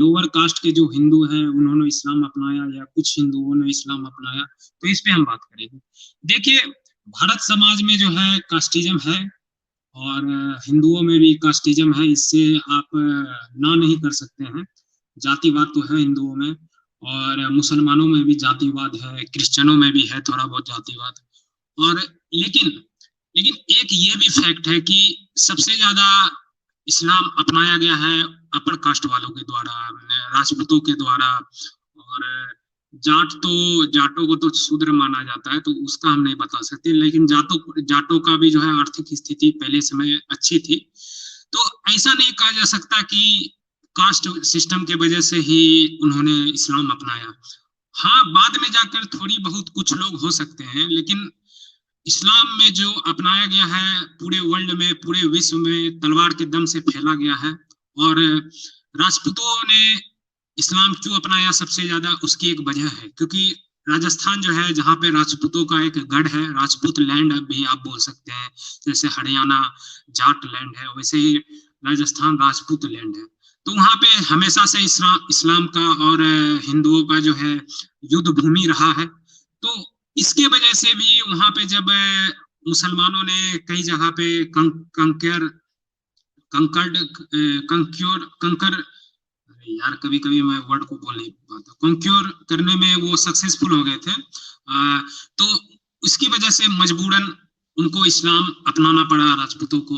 Lower caste के जो हिंदू हैं उन्होंने इस्लाम अपनाया या कुछ हिंदुओं ने इस्लाम अपनाया, तो इस पे हम बात करेंगे। देखिए, भारत समाज में जो है कास्टिज्म है, और हिंदुओं में भी कास्टिज्म है, इससे आप ना नहीं कर सकते हैं। जातिवाद तो है हिंदुओं में, और मुसलमानों में भी जातिवाद है, क्रिश्चियनों में भी है थोड़ा बहुत जातिवाद। और लेकिन लेकिन एक ये भी फैक्ट है कि सबसे ज्यादा इस्लाम अपनाया गया है अपर कास्ट वालों के द्वारा, राजपूतों के द्वारा। और जाटों को तो शूद्र माना जाता है, तो उसका हम नहीं बता सकते, लेकिन जाटों का भी जो है आर्थिक स्थिति पहले समय अच्छी थी। तो ऐसा नहीं कहा जा सकता कि कास्ट सिस्टम के वजह से ही उन्होंने इस्लाम अपनाया। हाँ, बाद में जाकर थोड़ी बहुत कुछ लोग हो सकते हैं, लेकिन इस्लाम में जो अपनाया गया है पूरे वर्ल्ड में, पूरे विश्व में तलवार के दम से फैला गया है। और राजपूतों ने इस्लाम क्यों अपनाया सबसे ज्यादा, उसकी एक वजह है, क्योंकि राजस्थान जो है जहाँ पे राजपूतों का एक गढ़ है, राजपूत लैंड भी आप बोल सकते हैं। जैसे हरियाणा जाट लैंड है, वैसे ही राजस्थान राजपूत लैंड है। तो वहाँ पे हमेशा से इस्लाम का और हिंदुओं का जो है युद्ध भूमि रहा है। तो इसके वजह से भी वहां पे जब मुसलमानों ने कई जगह पे कंकर कंकर्ड कंक्योर कंकर यार, कभी कभी मैं वर्ड को बोल नहीं पाता, कंक्योर करने में वो सक्सेसफुल हो गए थे। तो उसकी वजह से मजबूरन उनको इस्लाम अपनाना पड़ा राजपूतों को।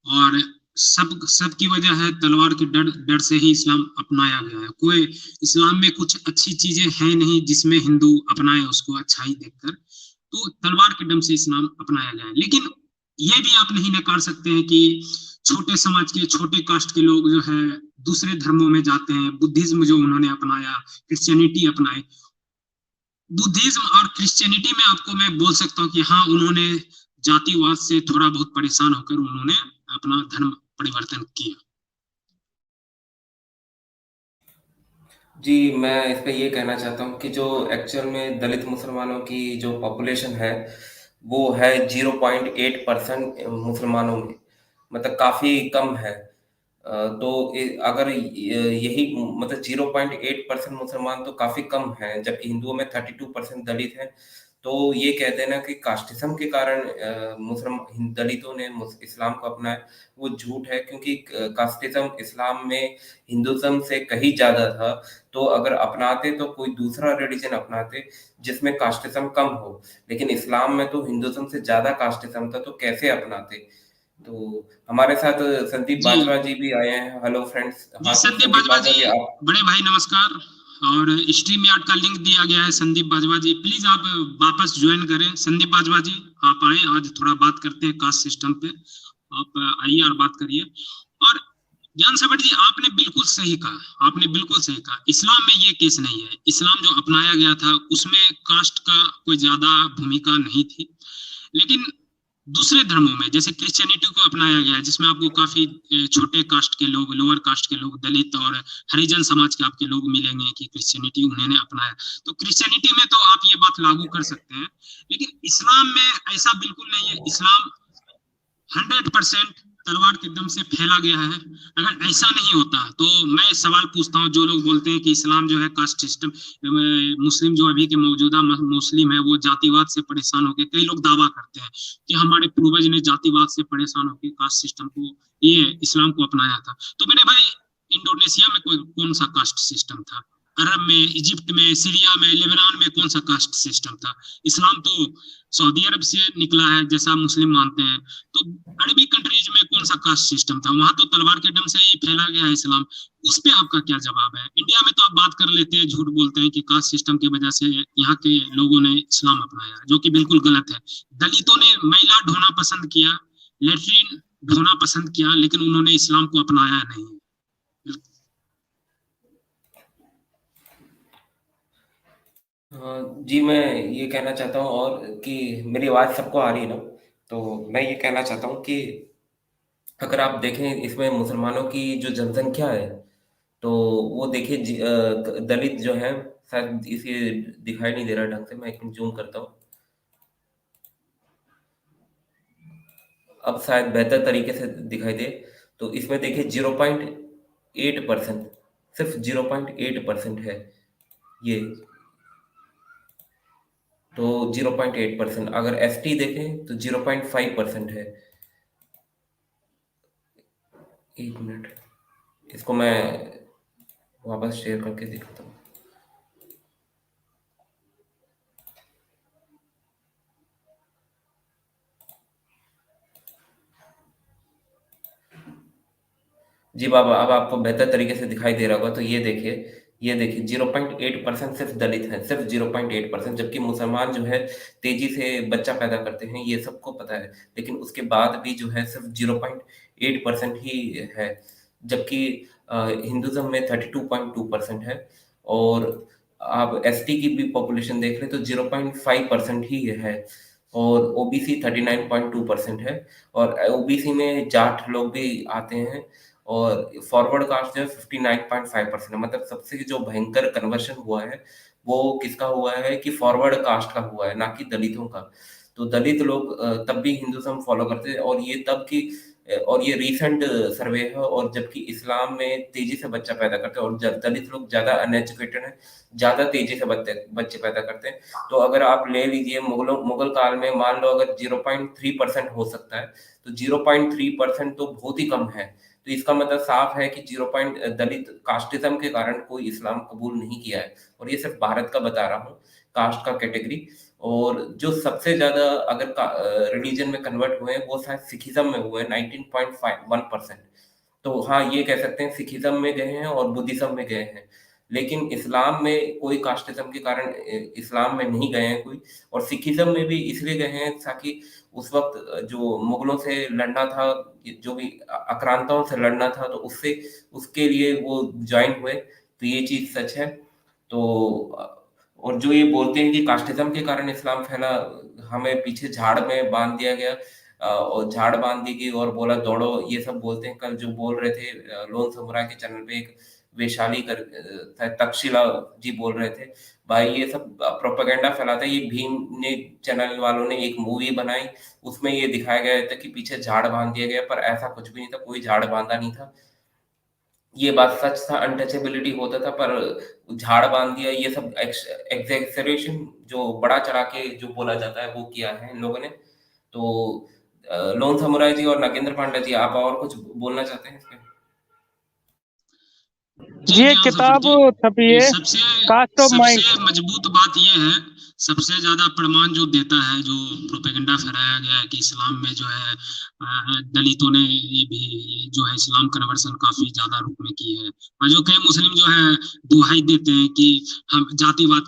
और सब की वजह है तलवार के डर डर से ही इस्लाम अपनाया गया है। कोई इस्लाम में कुछ अच्छी चीजें हैं नहीं जिसमें हिंदू अपनाए उसको अच्छाई देखकर, तो तलवार के दम से इस्लाम अपनाया गया है। लेकिन ये भी आप नहीं नकार सकते हैं कि छोटे समाज के छोटे कास्ट के लोग जो है दूसरे धर्मों में जाते हैं, बुद्धिज्म जो उन्होंने अपनाया, क्रिश्चियनिटी अपनाए। बुद्धिज्म और क्रिश्चियनिटी में आपको मैं बोल सकता हूँ कि हाँ, उन्होंने जातिवाद से थोड़ा बहुत परेशान होकर उन्होंने अपना धर्म परिवर्तन किया। जी, मैं इस पे ये कहना चाहता हूँ कि जो एक्चुअल में दलित मुसलमानों की जो पॉपुलेशन है, वो है 0.8% मुसलमानों में, मतलब काफ़ी कम है। तो अगर यही मतलब 0.8% मुसलमान तो काफ़ी कम है, जबकि हिंदुओं में 32% दलित हैं। तो ये कह देना कि कास्टिज्म के कारण दलितों ने इस्लाम को अपनाया, वो झूठ है, क्योंकि कास्टिज्म इस्लाम में हिंदुज़्म से कहीं ज़्यादा था। तो अगर अपनाते तो कोई दूसरा रिलीजन अपनाते जिसमें कास्टिज्म कम हो, लेकिन इस्लाम में तो हिंदुज़्म से ज़्यादा कास्टिज्म था, तो कैसे अपनाते? तो हमारे साथ संदीप जी बाजवा जी भी आए हैं। Hello friends. जी, हाँ, तो संदीप संदीप बाजवा बाजवा जी, जी आप। बड़े भाई नमस्कार। और स्ट्रीम यार्ड का लिंक दिया गया है, संदीप बाजवा जी प्लीज आप वापस ज्वाइन करें। संदीप बाजवा जी, आप आए, आज थोड़ा बात करते हैं कास्ट सिस्टम पे। आप आइए और बात करिए। और ज्ञान सागर जी, आपने बिल्कुल सही कहा, आपने बिल्कुल सही कहा। इस्लाम में ये केस नहीं है। इस्लाम जो अपनाया गया था उसमें कास्ट का कोई ज्यादा भूमिका नहीं थी। लेकिन दूसरे धर्मों में जैसे क्रिश्चियनिटी को अपनाया गया है, जिसमें आपको काफी छोटे कास्ट के लोग, लोअर कास्ट के लोग, दलित और हरिजन समाज के आपके लोग मिलेंगे कि क्रिश्चियनिटी उन्होंने अपनाया। तो क्रिश्चियनिटी में तो आप ये बात लागू कर सकते हैं, लेकिन इस्लाम में ऐसा बिल्कुल नहीं है। इस्लाम 100% तलवार के दम से फैला गया है। अगर ऐसा नहीं होता तो मैं सवाल पूछता हूँ, जो लोग बोलते हैं कि इस्लाम जो है कास्ट सिस्टम, मुस्लिम जो अभी के मौजूदा मुस्लिम है वो जातिवाद से परेशान होकर, कई लोग दावा करते हैं कि हमारे पूर्वज ने जातिवाद से परेशान होकर कास्ट सिस्टम को, ये इस्लाम को अपनाया था। तो मेरे भाई, इंडोनेशिया में कोई कौन सा कास्ट सिस्टम था? अरब में, इजिप्ट में, सीरिया में, लेबनान में कौन सा कास्ट सिस्टम था? इस्लाम तो सऊदी अरब से निकला है जैसा मुस्लिम मानते हैं। तो अरबी कंट्रीज में कौन सा कास्ट सिस्टम था? वहां तो तलवार के दम से ही फैला गया है इस्लाम। उस पे आपका क्या जवाब है? इंडिया में तो आप बात कर लेते हैं, झूठ बोलते हैं कि कास्ट सिस्टम की वजह से यहाँ के लोगों ने इस्लाम अपनाया, जो कि बिल्कुल गलत है। दलितों ने मैला ढोना पसंद किया, लेटरिन ढोना पसंद किया, लेकिन उन्होंने इस्लाम को अपनाया नहीं। जी, मैं ये कहना चाहता हूँ, और कि मेरी आवाज़ सबको आ रही है ना? तो मैं ये कहना चाहता हूँ कि अगर आप देखें इसमें मुसलमानों की जो जनसंख्या है, तो वो देखिए दलित जो हैं, शायद इसे दिखाई नहीं दे रहा ढंग से, मैं एक मिनट ज़ूम करता हूँ। अब शायद बेहतर तरीके से दिखाई दे। तो इसमें देखिए 0.8% सिर्फ 0.8% है ये। तो 0.8%, अगर एसटी देखें तो 0.5% है। एक मिनट, इसको मैं वापस शेयर करके दिखाता हूँ। जी बाबा, अब आपको बेहतर तरीके से दिखाई दे रहा होगा। तो ये देखिए 0.8% सिर्फ दलित हैं, सिर्फ 0.8%, जबकि मुसलमान जो है तेजी से बच्चा पैदा करते हैं, ये सबको पता है। लेकिन उसके बाद भी जो है सिर्फ 0.8% ही है, जबकि हिंदुज़्म में 32.2% है। और आप एसटी की भी पॉपुलेशन देख लें तो 0.5% ही है। और ओबीसी 39.2% है। और ओबीसी में जाट लोग भी आते हैं। और फॉरवर्ड कास्ट जो है 59.5% है। मतलब सबसे जो भयंकर कन्वर्शन हुआ है वो किसका हुआ है कि फॉरवर्ड कास्ट का हुआ है, ना कि दलितों का। तो दलित लोग तब भी हिंदुइज्म फॉलो करते थे, और ये तब की और ये रीसेंट सर्वे है। और जबकि इस्लाम में तेजी से बच्चा पैदा करते हैं, और दलित लोग ज्यादा अनएजुकेटेड हैं, ज्यादा तेजी से बच्चे पैदा करते हैं। तो अगर आप ले लीजिए मुगल काल में मान लो अगर 0.3% हो सकता है, तो 0.3% तो बहुत ही कम है। तो इसका मतलब साफ है कि दलित कास्टिज्म के कारण कोई इस्लाम कबूल नहीं किया है। और ये सिर्फ भारत का बता रहा हूँ, कास्ट का कैटेगरी। और जो सबसे ज्यादा अगर रिलीजन में कन्वर्ट हुए हैं वो शायद सिखिज्म में हुए हैं, 19.1%। तो हाँ, ये कह सकते हैं सिखिज्म में गए हैं और बुद्धिज्म में गए हैं। लेकिन इस्लाम में कोई कास्टिज्म के कारण इस्लाम में नहीं गए हैं कोई। और सिखिज्म में भी इसलिए गए हैं ताकि उस वक्त जो मुगलों से लड़ना था, जो भी आक्रांताओं से लड़ना था, तो उससे उसके लिए वो ज्वाइन हुए। तो ये चीज सच है। तो और जो ये बोलते हैं कि कास्टिज्म के कारण इस्लाम फैला, हमें पीछे झाड़ में बांध दिया गया, और झाड़ बांध दी गई और बोला दौड़ो, ये सब बोलते हैं। कल जो बोल रहे थे लोन समुराय के चैनल पे एक वैशाली तक्षशिला जी बोल रहे थे, भाई ये सब प्रोपेगेंडा फैलाता है। ये भीम ने चैनल वालों ने एक मूवी बनाई, उसमें ये दिखाया गया था कि पीछे झाड़ बांध दिया गया, पर ऐसा कुछ भी नहीं था, कोई झाड़ बांधा नहीं था। ये बात सच था, अनटचेबिलिटी होता था, पर झाड़ बांध दिया, ये सब एग्जैजरेशन जो बड़ा चढ़ा के जो बोला जाता है वो किया है इन लोगों ने। तो लोन समुराय जी और नागेंद्र पांडे जी, आप और कुछ बोलना चाहते हैं इस पे? जी जी एक ज्ञान सफर किताब जी, छपी ये है, सबसे कास्ट ऑफ सबसे माइंड। मजबूत बात ये है, सबसे ज्यादा प्रमाण जो देता है, जो प्रोपेगेंडा फैलाया गया है कि इस्लाम में जो है दलितों ने ये भी जो है इस्लाम कन्वर्सन काफी ज्यादा रूप में की है। और जो कई मुस्लिम जो है दुहाई देते हैं कि हम जातिवाद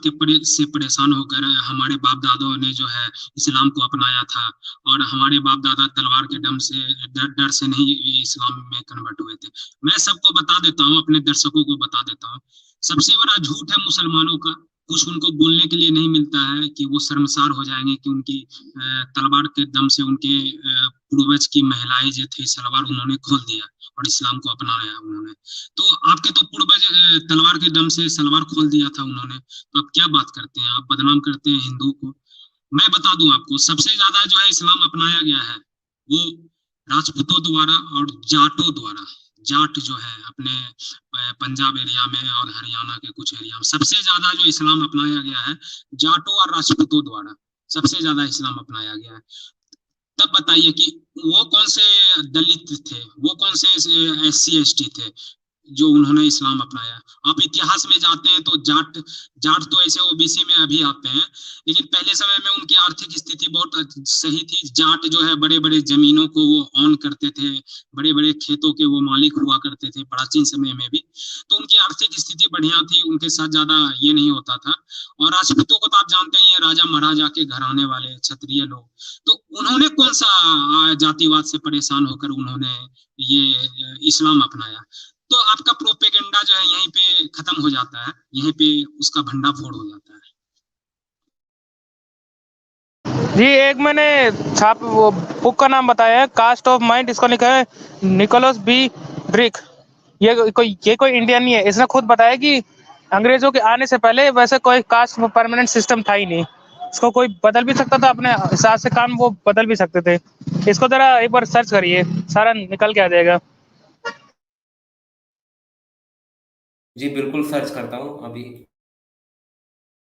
से परेशान होकर हमारे बाप दादों ने जो है इस्लाम को अपनाया था, और हमारे बाप दादा तलवार के डर से नहीं इस्लाम में कन्वर्ट हुए थे। मैं सबको बता देता हूँ, अपने दर्शकों को बता देता हूँ, सबसे बड़ा झूठ है मुसलमानों का। कुछ उनको बोलने के लिए नहीं मिलता है कि वो शर्मसार हो जाएंगे कि उनकी तलवार के दम से उनके पूर्वज की महिलाएं जो थी सलवार उन्होंने खोल दिया और इस्लाम को अपनाया उन्होंने। तो आपके तो पूर्वज तलवार के दम से सलवार खोल दिया था उन्होंने, तो आप क्या बात करते हैं, आप बदनाम करते हैं हिंदू को। मैं बता दूं आपको, सबसे ज्यादा जो है इस्लाम अपनाया गया है वो राजपूतों द्वारा और जाटों द्वारा। जाट जो है अपने पंजाब एरिया में और हरियाणा के कुछ एरिया में सबसे ज्यादा जो इस्लाम अपनाया गया है जाटों और राजपूतों द्वारा, सबसे ज्यादा इस्लाम अपनाया गया है। तब बताइए कि वो कौन से दलित थे, वो कौन से SC ST थे जो उन्होंने इस्लाम अपनाया। आप इतिहास में जाते हैं तो जाट जाट तो ऐसे OBC में अभी आते हैं, लेकिन पहले समय में उनकी आर्थिक स्थिति बहुत सही थी। जाट जो है बड़े बड़े जमीनों को वो ऑन करते थे, बड़े बड़े खेतों के वो मालिक हुआ करते थे प्राचीन समय में भी। तो उनकी आर्थिक स्थिति बढ़िया थी, उनके साथ ज्यादा ये नहीं होता था। और राजपूतों को तो आप जानते ही हैं, राजा महाराजा के घराने वाले क्षत्रिय लोग। तो उन्होंने कौन सा जातिवाद से परेशान होकर उन्होंने ये इस्लाम अपनाया। तो आपका प्रोपेगेंडा जो है यहीं पे खत्म हो जाता है, यहीं पे उसका भंडाफोड़ हो जाता है। जी एक मैंने छाप वो बुक का नाम बताया है, कास्ट ऑफ माइंड, इसको लिखा है निकोलस B. ड्रिक। ये कोई इंडियन नहीं है, इसने खुद बताया कि अंग्रेजों के आने से पहले वैसे कोई कास्ट परमानेंट सिस्टम था ही नहीं। इसको कोई बदल भी सकता था, अपने हिसाब से काम वो बदल भी सकते थे। इसको जरा एक बार सर्च करिए, सारा निकल के आ जाएगा। जी बिल्कुल सर्च करता हूँ अभी।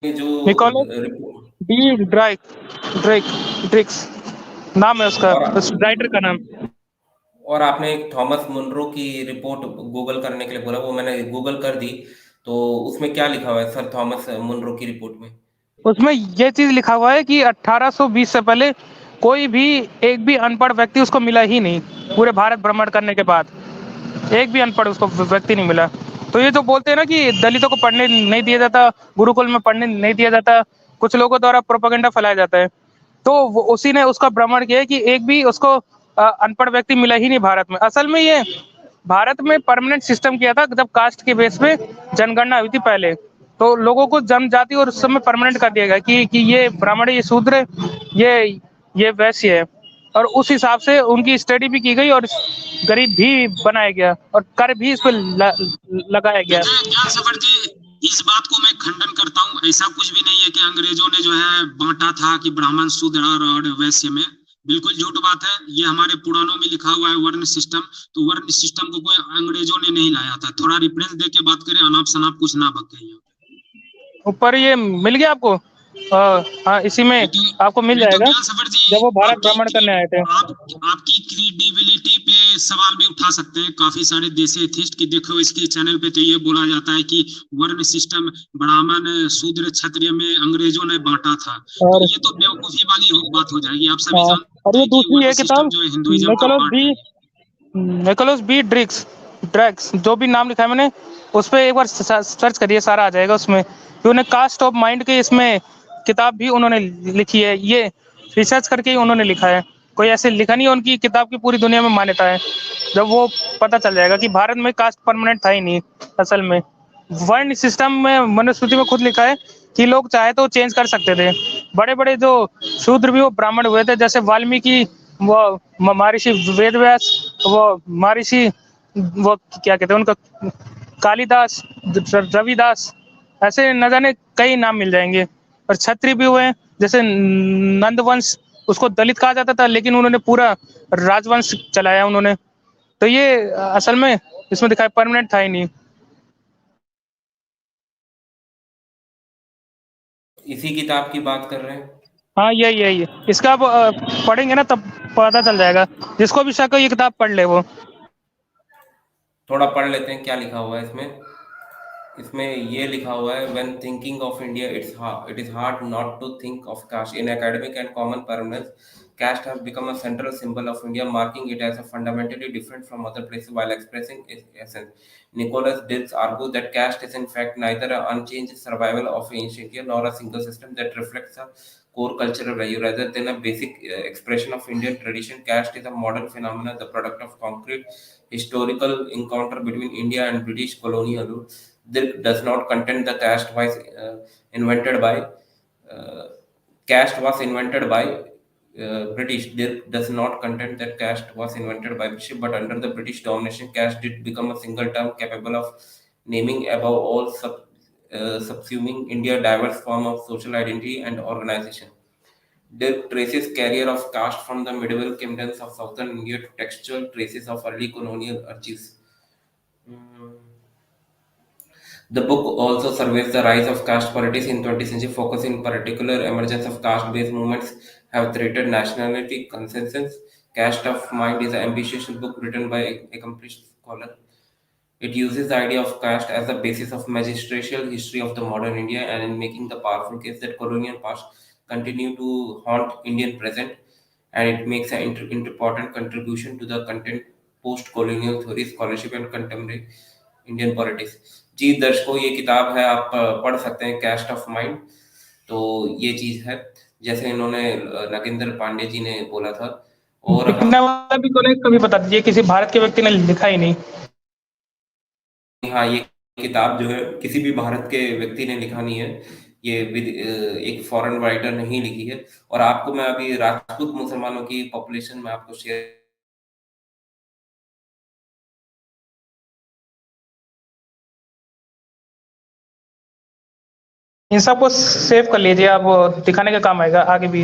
ये जो निकोलस रिपोर्ट बी ड्राइक ड्रिक्स नाम है उसका, और उस राइटर का नाम। और आपने एक थॉमस मुनरो की रिपोर्ट गूगल करने के लिए बोला, वो मैंने गूगल कर दी। तो उसमें क्या लिखा हुआ है सर थॉमस मुनरो की रिपोर्ट में? उसमें ये चीज लिखा हुआ है कि 1820 से पहले कोई भी एक भी अनपढ़ व्यक्ति उसको मिला ही नहीं, पूरे भारत भ्रमण करने के बाद एक भी अनपढ़ उसको व्यक्ति नहीं मिला। तो ये जो बोलते हैं ना कि दलितों को पढ़ने नहीं दिया जाता, गुरुकुल में पढ़ने नहीं दिया जाता, कुछ लोगों द्वारा प्रोपेगेंडा फैलाया जाता है, तो उसी ने उसका भ्रमण किया कि एक भी उसको अनपढ़ व्यक्ति मिला ही नहीं भारत में। असल में ये भारत में परमानेंट सिस्टम किया था जब कास्ट के बेस पे जनगणना हुई थी पहले, तो लोगों को जनजाति और उस समय परमानेंट कर दिया गया कि ये ब्राह्मण है, ये शूद्र है, ये वैश्य है, और उस हिसाब से उनकी स्टडी भी की गई और गरीब भी बनाया गया और कर भी इस पर लगाया गया। देखिए ज्ञान सफर जी, इस बात को मैं खंडन करता हूँ। ऐसा कुछ भी नहीं है कि अंग्रेजों ने जो है बांटा था कि ब्राह्मण शूद्र और वैश्य में। बिल्कुल झूठ बात है। ये हमारे पुराणों में लिखा हुआ है वर्ण सिस्टम। तो वर्ण सिस्टम को कोई अंग्रेजों ने नहीं लाया था। थोड़ा रिफरेंस दे के बात करें, अनाप शनाप कुछ ना बके यहाँ ऊपर ये मिल गया आपको, हाँ इसी में पे। आपको मिल ये तो जाएगा ज्ञान सफर जी, जब वो भारत आपकी भ्रमण करने आए थे। आप आपकी क्रेडिबिलिटी पे सवाल भी उठा सकते हैं काफी सारे देसी एथिस्ट की। देखो इसके चैनल पे तो ये बोला जाता है कि वर्ण सिस्टम ब्राह्मण शूद्र क्षत्रिय में अंग्रेजों ने बांटा था। तो और ये तो बेवकूफी वाली बात हो जाएगी। आप सभी हाँ, और जानते ये हैं कि दूसरी वर्ण है सिस्टम किताब, जो है हिंदुइज्म का निकोलस पार्ट बी है। निकोलस बी ड्रैक्स जो भी नाम लिखा है मैंने, उस पर एक बार सर्च करिए, सारा आ जाएगा उसमें। कि उन्हें कास्ट ऑफ माइंड के इसमें किताब भी उन्होंने लिखी है, ये रिसर्च करके ही उन्होंने लिखा है। कोई ऐसे लिखा नहीं है, उनकी किताब की पूरी दुनिया में मान्यता है। जब वो पता चल जाएगा कि भारत में कास्ट परमानेंट था ही नहीं असल में। वर्ण सिस्टम में मनुस्मृति में खुद लिखा है कि लोग चाहे तो चेंज कर सकते थे। बड़े बड़े जो शूद्र भी वो ब्राह्मण हुए थे, जैसे वाल्मीकि, वो महर्षि वेद व्यास, वो महर्षि, वो क्या कहते हैं उनका, कालिदास, रविदास, ऐसे न जाने कई नाम मिल जाएंगे। और छत्री भी हुए, जैसे नंदवंश, उसको दलित कहा जाता था लेकिन उन्होंने पूरा राजवंश चलाया उन्होंने। तो ये असल में इसमें दिखाया परमानेंट था ही नहीं। इसी किताब की बात कर रहे हैं? हाँ यही यही है। इसका आप पढ़ेंगे ना तब पता चल जाएगा, जिसको भी शक हो ये किताब पढ़ ले वो। थोड़ा पढ़ लेते हैं क्या लिखा हुआ है इसमें। इसमें ये लिखा हुआ है, when thinking of India it is hard not to think of caste in academic and common parlance. Caste has become a central symbol of India, marking it as a fundamentally different from other places while expressing its essence. Nicholas Dills argues that caste is in fact neither an unchanged survival of ancient India nor a single system that reflects a core cultural value rather than a basic expression of Indian tradition. Caste is a modern phenomenon, the product of concrete historical encounter between India and British colonial rule. Does not contend the invented by uh, caste was invented by British. Dirk does not contend that caste was invented by British, but under the British domination, caste did become a single term capable of naming above all subsuming India diverse form of social identity and organization. Dirk traces carrier of caste from the medieval kingdoms of southern India to textual traces of early colonial archives. Hmm. The book also surveys the rise of caste politics in 20th century, focusing in particular emergence of caste-based movements have threatened nationality consensus. Caste of Mind is an ambitious book written by an accomplished scholar. It uses the idea of caste as the basis of magisterial history of the modern India and in making the powerful case that colonial past continue to haunt Indian present, and it makes an important contribution to the content post-colonial theory, scholarship and contemporary Indian politics. जी दर्शकों, ये किताब है, आप पढ़ सकते हैं, cast of mind. तो ये चीज है, जैसे इन्होंने नागेंद्र पांडे जी ने बोला था। और हम, लिखने वाला भी कौन है कभी बता दीजिए, किसी भारत के व्यक्ति ने लिखा ही नहीं। हाँ ये किताब जो है किसी भी भारत के व्यक्ति ने लिखा नहीं है, ये एक फॉरेन राइटर ने ही लिखी है। और आपको मैं अभी राजपूत मुसलमानों की पॉपुलेशन में आपको शेयर, इन सबको सेव कर लीजिए, आप वो दिखाने का काम आएगा आगे भी।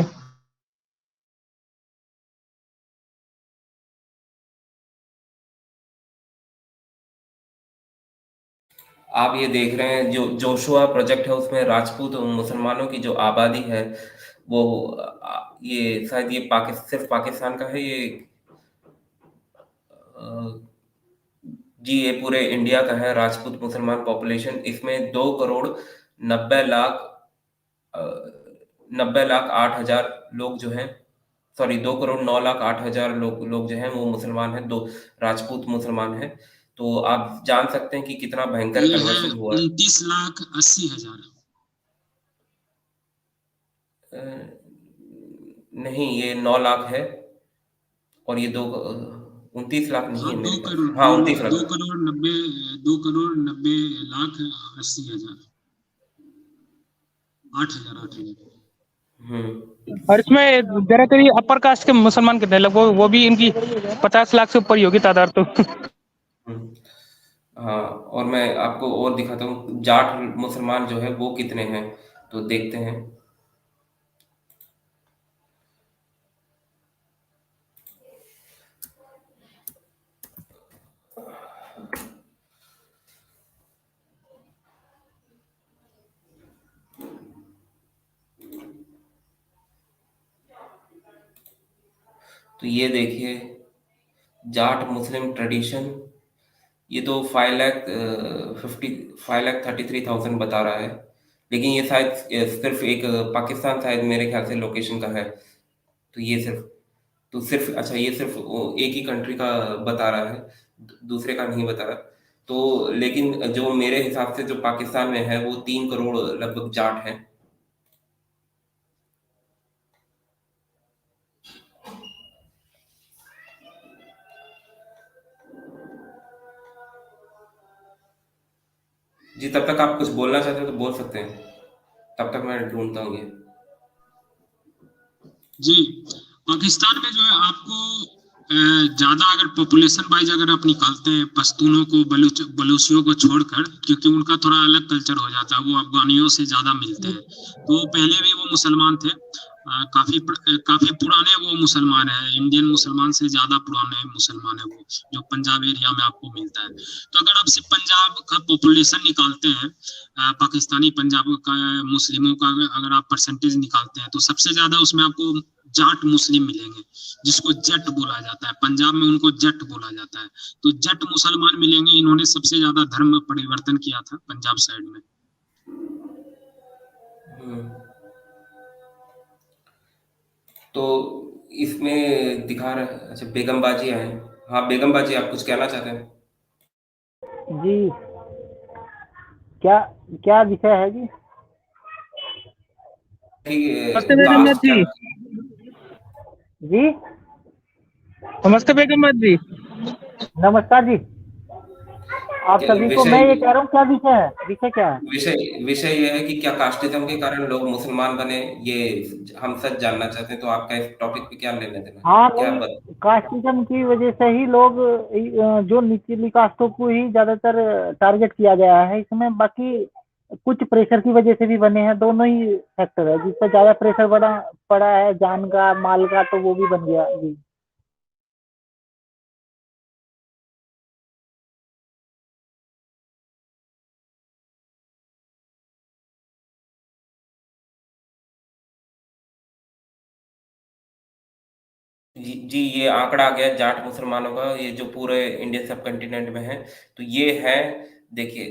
आप ये देख रहे हैं जो जोशुआ प्रोजेक्ट है उसमें राजपूत मुसलमानों की जो आबादी है वो ये शायद ये सिर्फ पाकिस्तान का है ये अ, जी ये पूरे इंडिया का है राजपूत मुसलमान पॉपुलेशन इसमें 2 करोड़ 90 लाख 90 लाख 8 हजार लोग जो हैं सॉरी 2 करोड़ 9 लाख 8 हजार लोग जो हैं वो मुसलमान हैं दो राजपूत मुसलमान हैं तो आप जान सकते हैं कि कितना भयंकर ये है कन्वर्शन हुआ है 29,80,000। अ, नहीं ये 9 लाख है और ये 29 लाख नहीं हाँ, है मेरे दो ख्याल करोड़ से हाँ दो 29 लाख दो करोड़ नब्बे 2,90,80,000। 8,000। हम्म और इसमें जरा करिए अपर कास्ट के मुसलमान कितने लगभग वो भी इनकी 50 लाख से ऊपर ही होगी तादाद तो। हम्म हाँ और मैं आपको और दिखाता हूँ जाट मुसलमान जो है वो कितने हैं तो देखते हैं तो ये देखिए जाट मुस्लिम ट्रेडिशन ये तो 5,33,000 बता रहा है लेकिन ये शायद सिर्फ एक पाकिस्तान शायद मेरे ख्याल से लोकेशन का है तो ये सिर्फ अच्छा ये सिर्फ एक ही कंट्री का बता रहा है दूसरे का नहीं बता रहा तो लेकिन जो मेरे हिसाब से जो पाकिस्तान में है वो 3 करोड़ लगभग जाट हैं जी तब तक आप कुछ बोलना चाहते हो तो बोल सकते हैं तब तक मैं ढूंढता हूँ ये जी, पाकिस्तान में जो है आपको ज्यादा अगर पॉपुलेशन वाइज अगर आप निकालते हैं पश्तूनों को बलूचियों को छोड़कर, क्योंकि उनका थोड़ा अलग कल्चर हो जाता है, वो अफगानियों से ज्यादा मिलते हैं। तो पहले भी वो मुसलमान थे, काफी पुराने वो मुसलमान है, इंडियन मुसलमान से ज्यादा पुराने मुसलमान है वो, जो पंजाब एरिया में आपको मिलता है। तो अगर आप सिर्फ पंजाब का पॉपुलेशन निकालते हैं, पाकिस्तानी पंजाब का मुस्लिमों का अगर आप परसेंटेज निकालते हैं, तो सबसे ज्यादा उसमें आपको जाट मुस्लिम मिलेंगे, जिसको जट बोला जाता है। पंजाब में उनको जट बोला जाता है। तो जट मुसलमान मिलेंगे, इन्होंने सबसे ज्यादा धर्म परिवर्तन किया था पंजाब साइड में। तो इसमें दिखा रहा है अच्छा बेगम बाजी आए हाँ बेगम बाजी आप कुछ कहना चाहते हैं जी क्या क्या विषय है जी? नमस्ते बेगम कास्ट जी। जी नमस्ते बेगम जी। नमस्कार जी। आप सभी को मैं ये विषय कह रहा हूँ क्या विषय है, विषय क्या है? विषय विषय ये है कि क्या कास्टिज्म के कारण लोग मुसलमान बने ये हम सच जानना चाहते हैं तो आपका इस टॉपिक पे क्या लेना देना हाँ क्या नहीं, कास्टिज्म की वजह से ही लोग जो निचली कास्टों को ही ज्यादातर टारगेट किया गया है इसमें। बाकी कुछ प्रेशर की वजह से भी बने हैं, दोनों ही फैक्टर है। जिस पर ज्यादा प्रेशर बड़ा पड़ा है जान का माल का तो वो भी बन गया जी। जी ये आंकड़ा आ गया जाट मुसलमानों का ये जो पूरे इंडियन सब कंटिनेंट में है तो ये है देखिए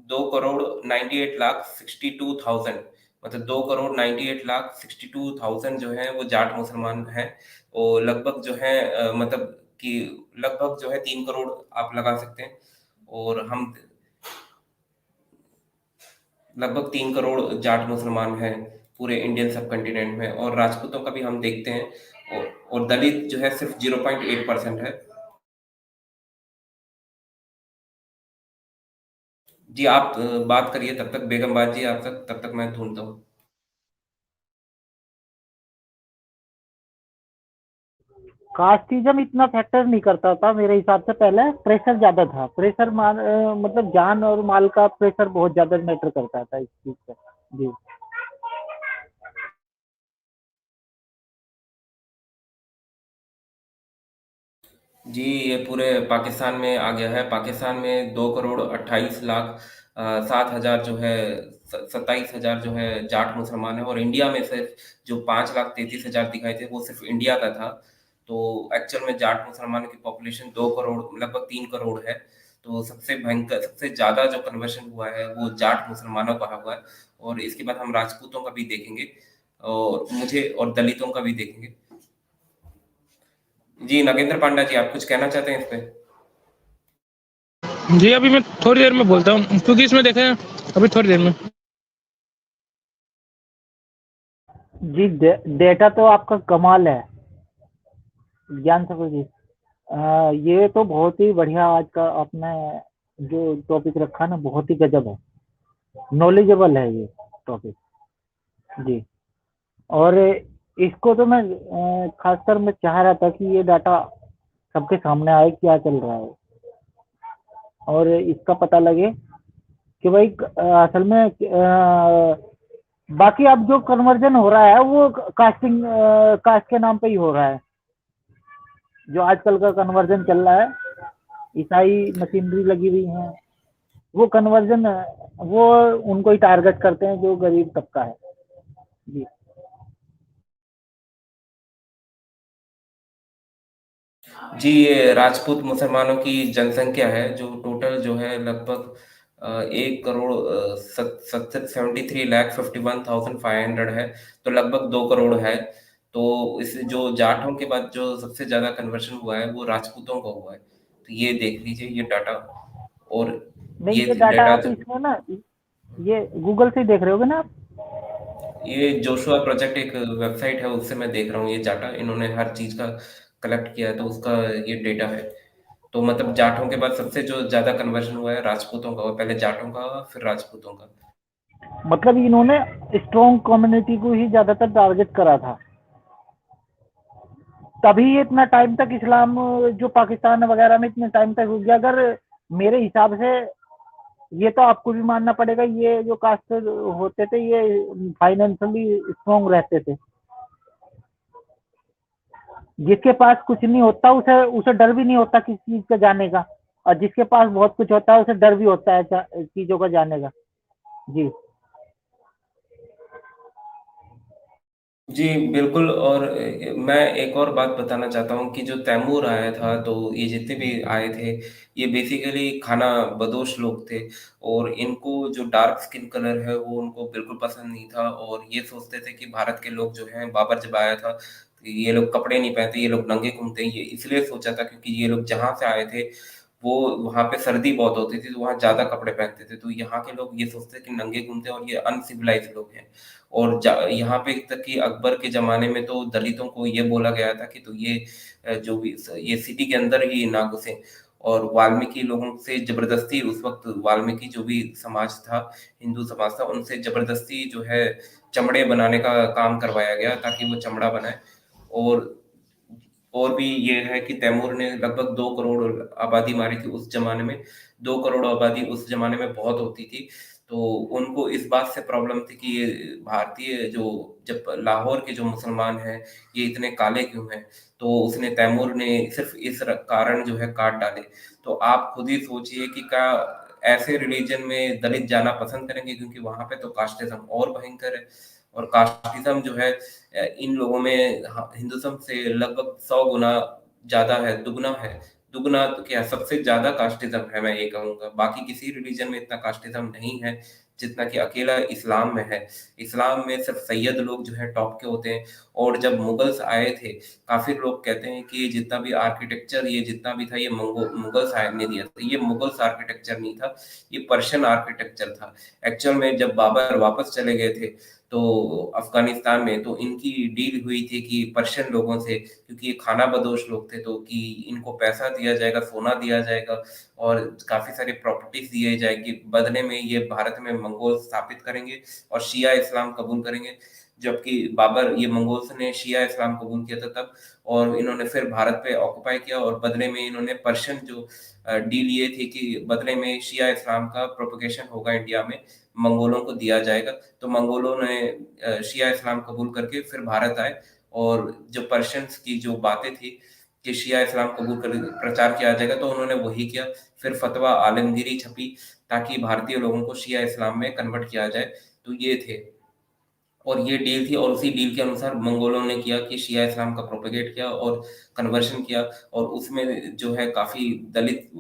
2 करोड़ 98 लाख 62,000 मतलब 2 करोड़ 98 लाख 62,000 जो है वो जाट मुसलमान हैं और लगभग जो है मतलब कि लगभग जो है 3 करोड़ आप लगा सकते हैं और हम लगभग 3 करोड़ जाट मुसलमान हैं पूरे इंडियन सब कंटिनेंट में और राजपूतों का भी हम देखते हैं और दलित जो है सिर्फ 0.8% है जी आप बात करिए तब तक बेगम बाजी आप तक तब तक मैं ढूंढता हूँ कास्टिज्म इतना फैक्टर नहीं करता था मेरे हिसाब से। पहले प्रेशर ज्यादा था, मतलब जान और माल का प्रेशर बहुत ज्यादा मैटर करता था इस चीज से जी। जी ये पूरे पाकिस्तान में आ गया है पाकिस्तान में 2 करोड़ 28 लाख 7,000 जो है 27,000 जो है जाट मुसलमान है, और इंडिया में सिर्फ जो 5,33,000 दिखाए थे वो सिर्फ इंडिया का था। तो एक्चुअल में जाट मुसलमानों की पॉपुलेशन 2 करोड़ लगभग 3 करोड़ है। तो सबसे भयंकर सबसे ज्यादा जो कन्वर्शन हुआ है वो जाट मुसलमानों का हुआ है, और इसके बाद हम राजपूतों का भी देखेंगे और दलितों का भी देखेंगे। जी नागेंद्र पांडा जी, आप कुछ कहना चाहते हैं इस पे? जी अभी मैं थोड़ी देर में बोलता हूँ, क्योंकि इसमें देखें अभी थोड़ी देर में। जी डेटा तो आपका कमाल है ज्ञान ठाकुर जी। ये तो बहुत ही बढ़िया आज का आपने जो टॉपिक रखा ना, बहुत ही गजब है, नॉलेजेबल है ये टॉपिक जी। और इसको तो मैं खासकर मैं चाह रहा था कि ये डाटा सबके सामने आए, क्या चल रहा है, और इसका पता लगे कि भाई असल में बाकी अब जो कन्वर्जन हो रहा है वो कास्ट के नाम पे ही हो रहा है। जो आजकल का कन्वर्जन चल रहा है, ईसाई मशीनरी लगी हुई है, वो कन्वर्जन वो उनको ही टारगेट करते हैं जो गरीब तबका है जी। जी ये राजपूत मुसलमानों की जनसंख्या है जो टोटल जो है लगभग 1 करोड़ 73,51,500 है, तो लगभग 2 करोड़ है। तो इस जो जाटों के बाद जो सबसे ज्यादा कन्वर्शन हुआ है वो राजपूतों का हुआ है। तो ये देख लीजिए ये डाटा, और नहीं, ये ये डाटा डाटा आप इसमें ना ये गूगल से देख रहे होगे ना आप? ये जोशुआ प्रोजेक्ट एक वेबसाइट है, उससे मैं देख रहा हूँ ये डाटा, इन्होंने हर चीज का कलेक्ट किया है तो उसका ये डेटा है। तो मतलब जाटों के बाद सबसे जो ज्यादा कन्वर्जन हुआ है राजपूतों का हुआ, पहले जाटों का हुआ, फिर राजपूतों का। मतलब इन्होंने स्ट्रॉन्ग कम्युनिटी को ही ज्यादातर टारगेट करा था, तभी ये इतना टाइम तक इस्लाम जो पाकिस्तान वगैरह में इतने टाइम तक रुक गया। अगर मेरे हिसाब से ये तो आपको भी मानना पड़ेगा, ये जो कास्ट होते थे ये फाइनेंशियली स्ट्रॉन्ग रहते थे। जिसके पास कुछ नहीं होता उसे उसे डर भी नहीं होता किसी चीज का जाने का, और जिसके पास बहुत कुछ होता है उसे डर भी होता है चीजों का जाने का जी। जी बिल्कुल, और मैं एक और बात बताना चाहता हूँ कि जो तैमूर आया था, तो ये जितने भी आए थे ये बेसिकली खाना बदोश लोग थे, और इनको जो डार्क स्किन कलर है वो उनको बिल्कुल पसंद नहीं था, और ये सोचते थे कि भारत के लोग जो हैं, बाबर जब आया था तो ये लोग कपड़े नहीं पहनते, ये लोग नंगे घूमते, ये इसलिए सोचा था क्योंकि ये लोग जहाँ से आए थे वो वहाँ पे सर्दी बहुत होती थी तो वहाँ ज्यादा कपड़े पहनते थे, तो यहाँ के लोग ये सोचते कि नंगे घूमते हैं और ये अनसिविलाइज लोग हैं। और यहाँ पे तक कि अकबर के ज़माने में तो दलितों को ये बोला गया था कि तो ये जो भी ये सिटी के अंदर ही ना घुसें, और वाल्मीकि लोगों से ज़बरदस्ती उस वक़्त वाल्मीकि जो भी समाज था, हिंदू समाज था, उनसे ज़बरदस्ती जो है चमड़े बनाने का काम करवाया गया ताकि वो चमड़ा बनाए। और और भी ये है कि तैमूर ने लगभग 2 करोड़ आबादी मारी थी उस ज़माने में। 2 करोड़ आबादी उस ज़माने में बहुत होती थी। तो उनको इस बात से प्रॉब्लम थी कि ये भारतीय जो जब लाहौर के जो मुसलमान हैं, ये इतने काले क्यों हैं? तो उसने तैमूर ने सिर्फ़ इस कारण जो है काट डाले। तो आप खुद ही सोचिए कि क्या ऐसे रिलीजन में दलित जाना पसंद करेंगे, क्योंकि वहाँ पे तो कास्टिज़्म और भयंकर है, और कास्टिज़्म जो है इन लोगों में हिंदुज़्म से लगभग 100 गुना ज़्यादा है, दुगना है। दुगना तो क्या, सबसे ज़्यादा कास्टिज़्म है मैं ये कहूँगा। बाकी किसी रिलीजन में इतना कास्टिज़्म नहीं है, जितना कि अकेला इस्लाम में है। इस्लाम में सिर्फ़ सैयद लोग जो हैं टॉप के होते हैं, और जब मुगल्स आए थे, काफ़ी लोग कहते हैं कि ये जितना भी आर्किटेक्चर ये जितना भी था ये मुगल्स ने दिया था। ये मुगल्स आर्किटेक्चर नहीं था, ये पर्शियन आर्किटेक्चर था। एक्चुअल में जब बाबर वापस चले गए थे तो अफ़गानिस्तान में, तो इनकी डील हुई थी कि पर्शियन लोगों से, क्योंकि ये खाना बदोश लोग थे, तो कि इनको पैसा दिया जाएगा, सोना दिया जाएगा और काफ़ी सारी प्रॉपर्टीज़ दिए जाएँगी। बदले में ये भारत में मंगोल स्थापित करेंगे और शिया इस्लाम कबूल करेंगे। जबकि बाबर ये मंगोल्स ने शिया इस्लाम कबूल किया था तब, और इन्होंने फिर भारत पे ऑक्युपाई किया, और बदले में इन्होंने पर्शियन जो डील ये थी कि बदले में शिया इस्लाम का प्रोपेगेशन होगा इंडिया में, मंगोलों को दिया जाएगा। तो मंगोलों ने शिया इस्लाम कबूल करके फिर भारत आए, और जो पर्शियंस की जो बातें थी कि शिया इस्लाम कबूल कर प्रचार किया जाएगा, तो उन्होंने वही किया। फिर फतवा आलमगीरी छपी ताकि भारतीय लोगों को शिया इस्लाम में कन्वर्ट किया जाए। तो ये थे और ये डील थी और उसी डील के अनुसार मंगोलों ने किया कि शिया इस्लाम का प्रोपेगेट किया और कन्वर्शन किया और उसमें जो है काफ़ी दलित,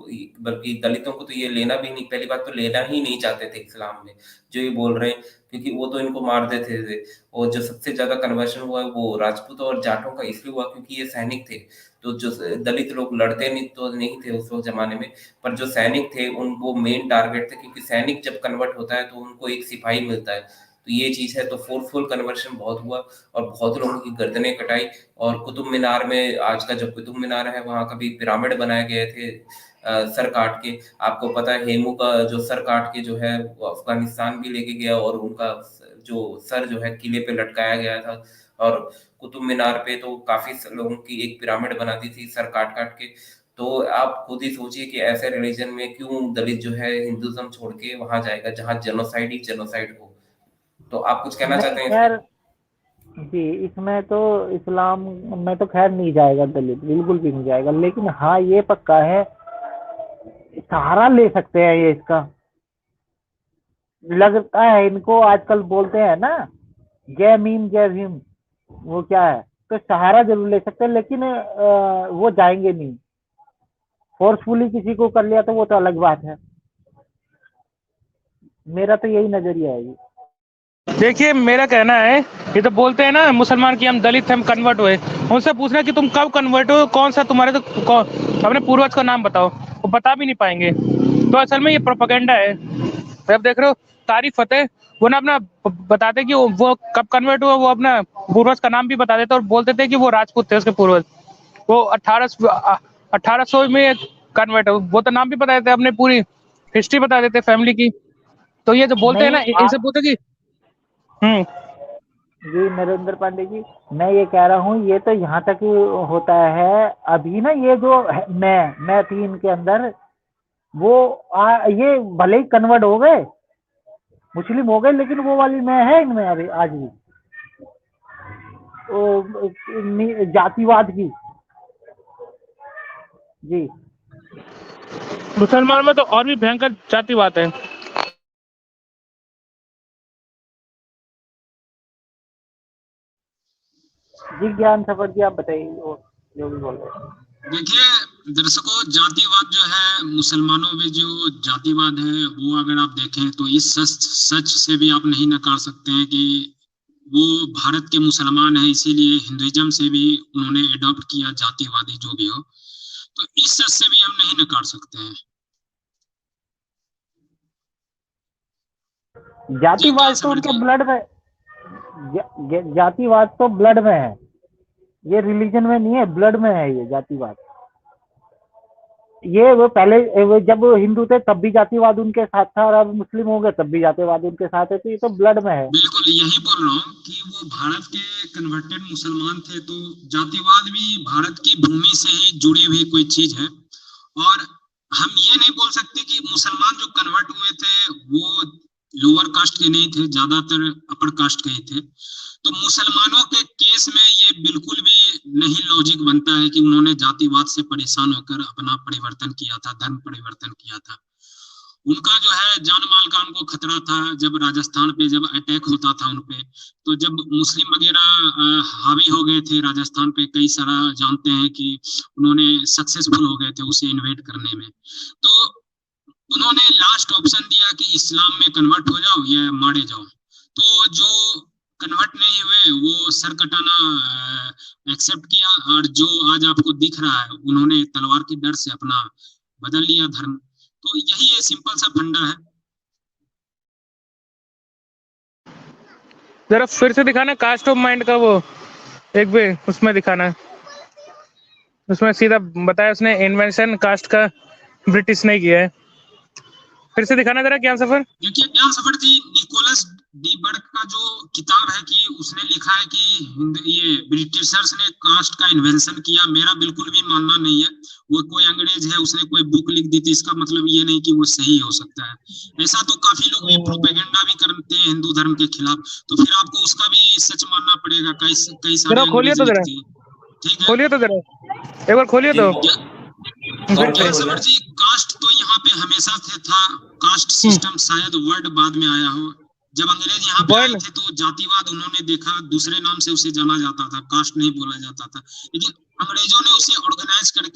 बल्कि दलितों को तो ये लेना भी नहीं, पहली बात तो लेना ही नहीं चाहते थे इस्लाम में, जो ये बोल रहे हैं, क्योंकि वो तो इनको मार देते थे। और जो सबसे ज़्यादा कन्वर्शन हुआ वो राजपूत और जाटों का इसलिए हुआ क्योंकि ये सैनिक थे। तो जो दलित लोग लड़ते नहीं थे उस वक्त ज़माने में, पर जो सैनिक थे उन वो मेन टारगेट थे, क्योंकि सैनिक जब कन्वर्ट होता है तो उनको एक सिपाही मिलता है। तो ये चीज़ है, तो फोर्सफुल कन्वर्शन बहुत हुआ और बहुत लोगों की गर्दनें कटाई। और कुतुब मीनार में, आज का जो कुतुब मीनार है, वहाँ कभी पिरामिड बनाए गए थे सर काट के। आपको पता है हेमू का जो सर काट के जो है वो अफगानिस्तान भी लेके गया और उनका जो सर जो है किले पे लटकाया गया था। और कुतुब मीनार पे तो काफ़ी लोगों की एक पिरामिड बना दी थी सर काट काट के। तो आप खुद ही सोचिए कि ऐसे रिलीजन में क्यों दलित जो है हिंदुज्म छोड़ के वहाँ जाएगा जहाँ जेनोसाइड ही जेनोसाइड हो। तो आप कुछ कहना चाहते हैं खैर जी, इसमें तो इस्लाम में तो खैर नहीं जाएगा दलित, बिल्कुल भी नहीं जाएगा। लेकिन हाँ, ये पक्का है, सहारा ले सकते हैं ये इसका। लगता है इनको आजकल बोलते हैं ना जय मीम जय भीम, वो क्या है, तो सहारा जरूर ले सकते हैं, लेकिन वो जाएंगे नहीं। फोर्सफुली किसी को कर लिया तो वो तो अलग बात है। मेरा तो यही नजरिया है। देखिए, मेरा कहना है, ये तो बोलते हैं ना मुसलमान कि हम दलित हैं, हम कन्वर्ट हुए। उनसे पूछना कि तुम कब कन्वर्ट हो, कौन सा तुम्हारे तो अपने पूर्वज का नाम बताओ, वो बता भी नहीं पाएंगे। तो असल में ये प्रोपेगेंडा है। अब देख रहे हो तारिक फतेह, वो ना अपना बताते कि वो कब कन्वर्ट हुआ, वो अपना पूर्वज का नाम भी बता देते और बोलते थे कि वो राजपूत थे उसके पूर्वज, वो 1800 में कन्वर्ट हो, वो तो नाम भी बता देते, अपने पूरी हिस्ट्री बता देते फैमिली की। तो ये जो बोलते हैं ना, इनसे पूछते कि जी नरेंद्र पांडे जी, मैं ये कह रहा हूँ, ये तो यहाँ तक ही होता है। अभी ना ये जो मैं थी इनके अंदर, वो ये भले ही कन्वर्ट हो गए, मुस्लिम हो गए, लेकिन वो वाली मैं है इनमें अभी आज भी, जातिवाद की। जी, मुसलमान में तो और भी भयंकर जातिवाद है। जी ज्ञान सफर जी, आप बताइए जो भी बोल रहे हैं। देखिए दर्शकों, जातिवाद जो है, मुसलमानों में जो जातिवाद है, वो अगर आप देखें तो इस सच से भी आप नहीं नकार सकते हैं कि वो भारत के मुसलमान हैं, इसीलिए हिंदुइज्म से भी उन्होंने अडॉप्ट किया जातिवादी जो भी हो। तो इस सच से भी हम नहीं नकार सकते हैं। जातिवाद तो उनके ब्लड में, जातिवाद तो ब्लड में है, ये रिलीजन में नहीं है, ब्लड में है ये जातिवाद। ये वो पहले जब हिंदू थे तब भी जातिवाद उनके साथ था, और अब मुस्लिम हो गए तब भी जातिवाद उनके साथ है, तो ये तो ब्लड में है। बिल्कुल यही बोल रहा हूँ कि वो भारत के कन्वर्टेड मुसलमान थे, तो जातिवाद भी भारत की भूमि से ही जुड़ी हुई कोई चीज है। और हम ये नहीं बोल सकते कि मुसलमान जो कन्वर्ट हुए थे वो लोअर कास्ट के नहीं थे, ज्यादातर अपर कास्ट के ही थे। तो मुसलमानों के केस में ये बिल्कुल भी नहीं लॉजिक बनता है कि उन्होंने जातिवाद से परेशान होकर अपना परिवर्तन किया था, धर्म परिवर्तन किया था। उनका जो है जान माल का उनको खतरा था, जब राजस्थान पे जब अटैक होता था उनपे, तो जब मुस्लिम वगैरह हावी हो गए थे राजस्थान पे, कई सारा जानते हैं कि उन्होंने सक्सेसफुल हो गए थे उसे इन्वेट करने में। तो उन्होंने लास्ट ऑप्शन दिया कि इस्लाम में कन्वर्ट हो जाओ या मारे जाओ। तो जो कन्वर्ट नहीं हुए वो सर कटाना एक्सेप्ट किया, और जो आज आपको दिख रहा है, उन्होंने तलवार की डर से अपना बदल लिया धर्म। तो यही है, सिंपल सा फंडा है। जरा फिर से दिखाना कास्ट ऑफ माइंड का, वो एक भी उसमें दिखाना है, उसमें सीधा बताया उसने इन्वेंशन कास्ट का ब्रिटिश ने किया है। फिर से दिखाना जरा ज्ञान सफर। देखिए ज्ञान सफर जी, निकोलस डी बर्ग का जो किताब है कि उसने लिखा है कि ये ब्रिटिशर्स ने कास्ट का इन्वेंशन किया, मेरा बिल्कुल भी मानना नहीं है। वो कोई अंग्रेज है, उसने कोई बुक लिख दी थी, इसका मतलब ये नहीं कि वो सही हो सकता है। ऐसा तो काफी लोग ये प्रोपेगेंडा भी करते हैं हिंदू धर्म के खिलाफ, तो फिर आपको उसका भी सच मानना पड़ेगा। कई सारे खोलिए तो जरा, ठीक है, खोलिए तो जरा, एक बार खोलिए तो। कौन सा ज्ञान बोला? सवर जी, कास्ट तो यहाँ पे हमेशा से था। कास्ट सिस्टम शायद वर्ड बाद में आया हो। जब अंग्रेज यहाँ पे आए वर्ण थे तो जातिवाद उन्होंने देखा, दूसरे नाम से उसे जाना जाता था, कास्ट नहीं बोला जाता था। लेकिन अंग्रेजों ने उसे ऑर्गेनाइज कर ये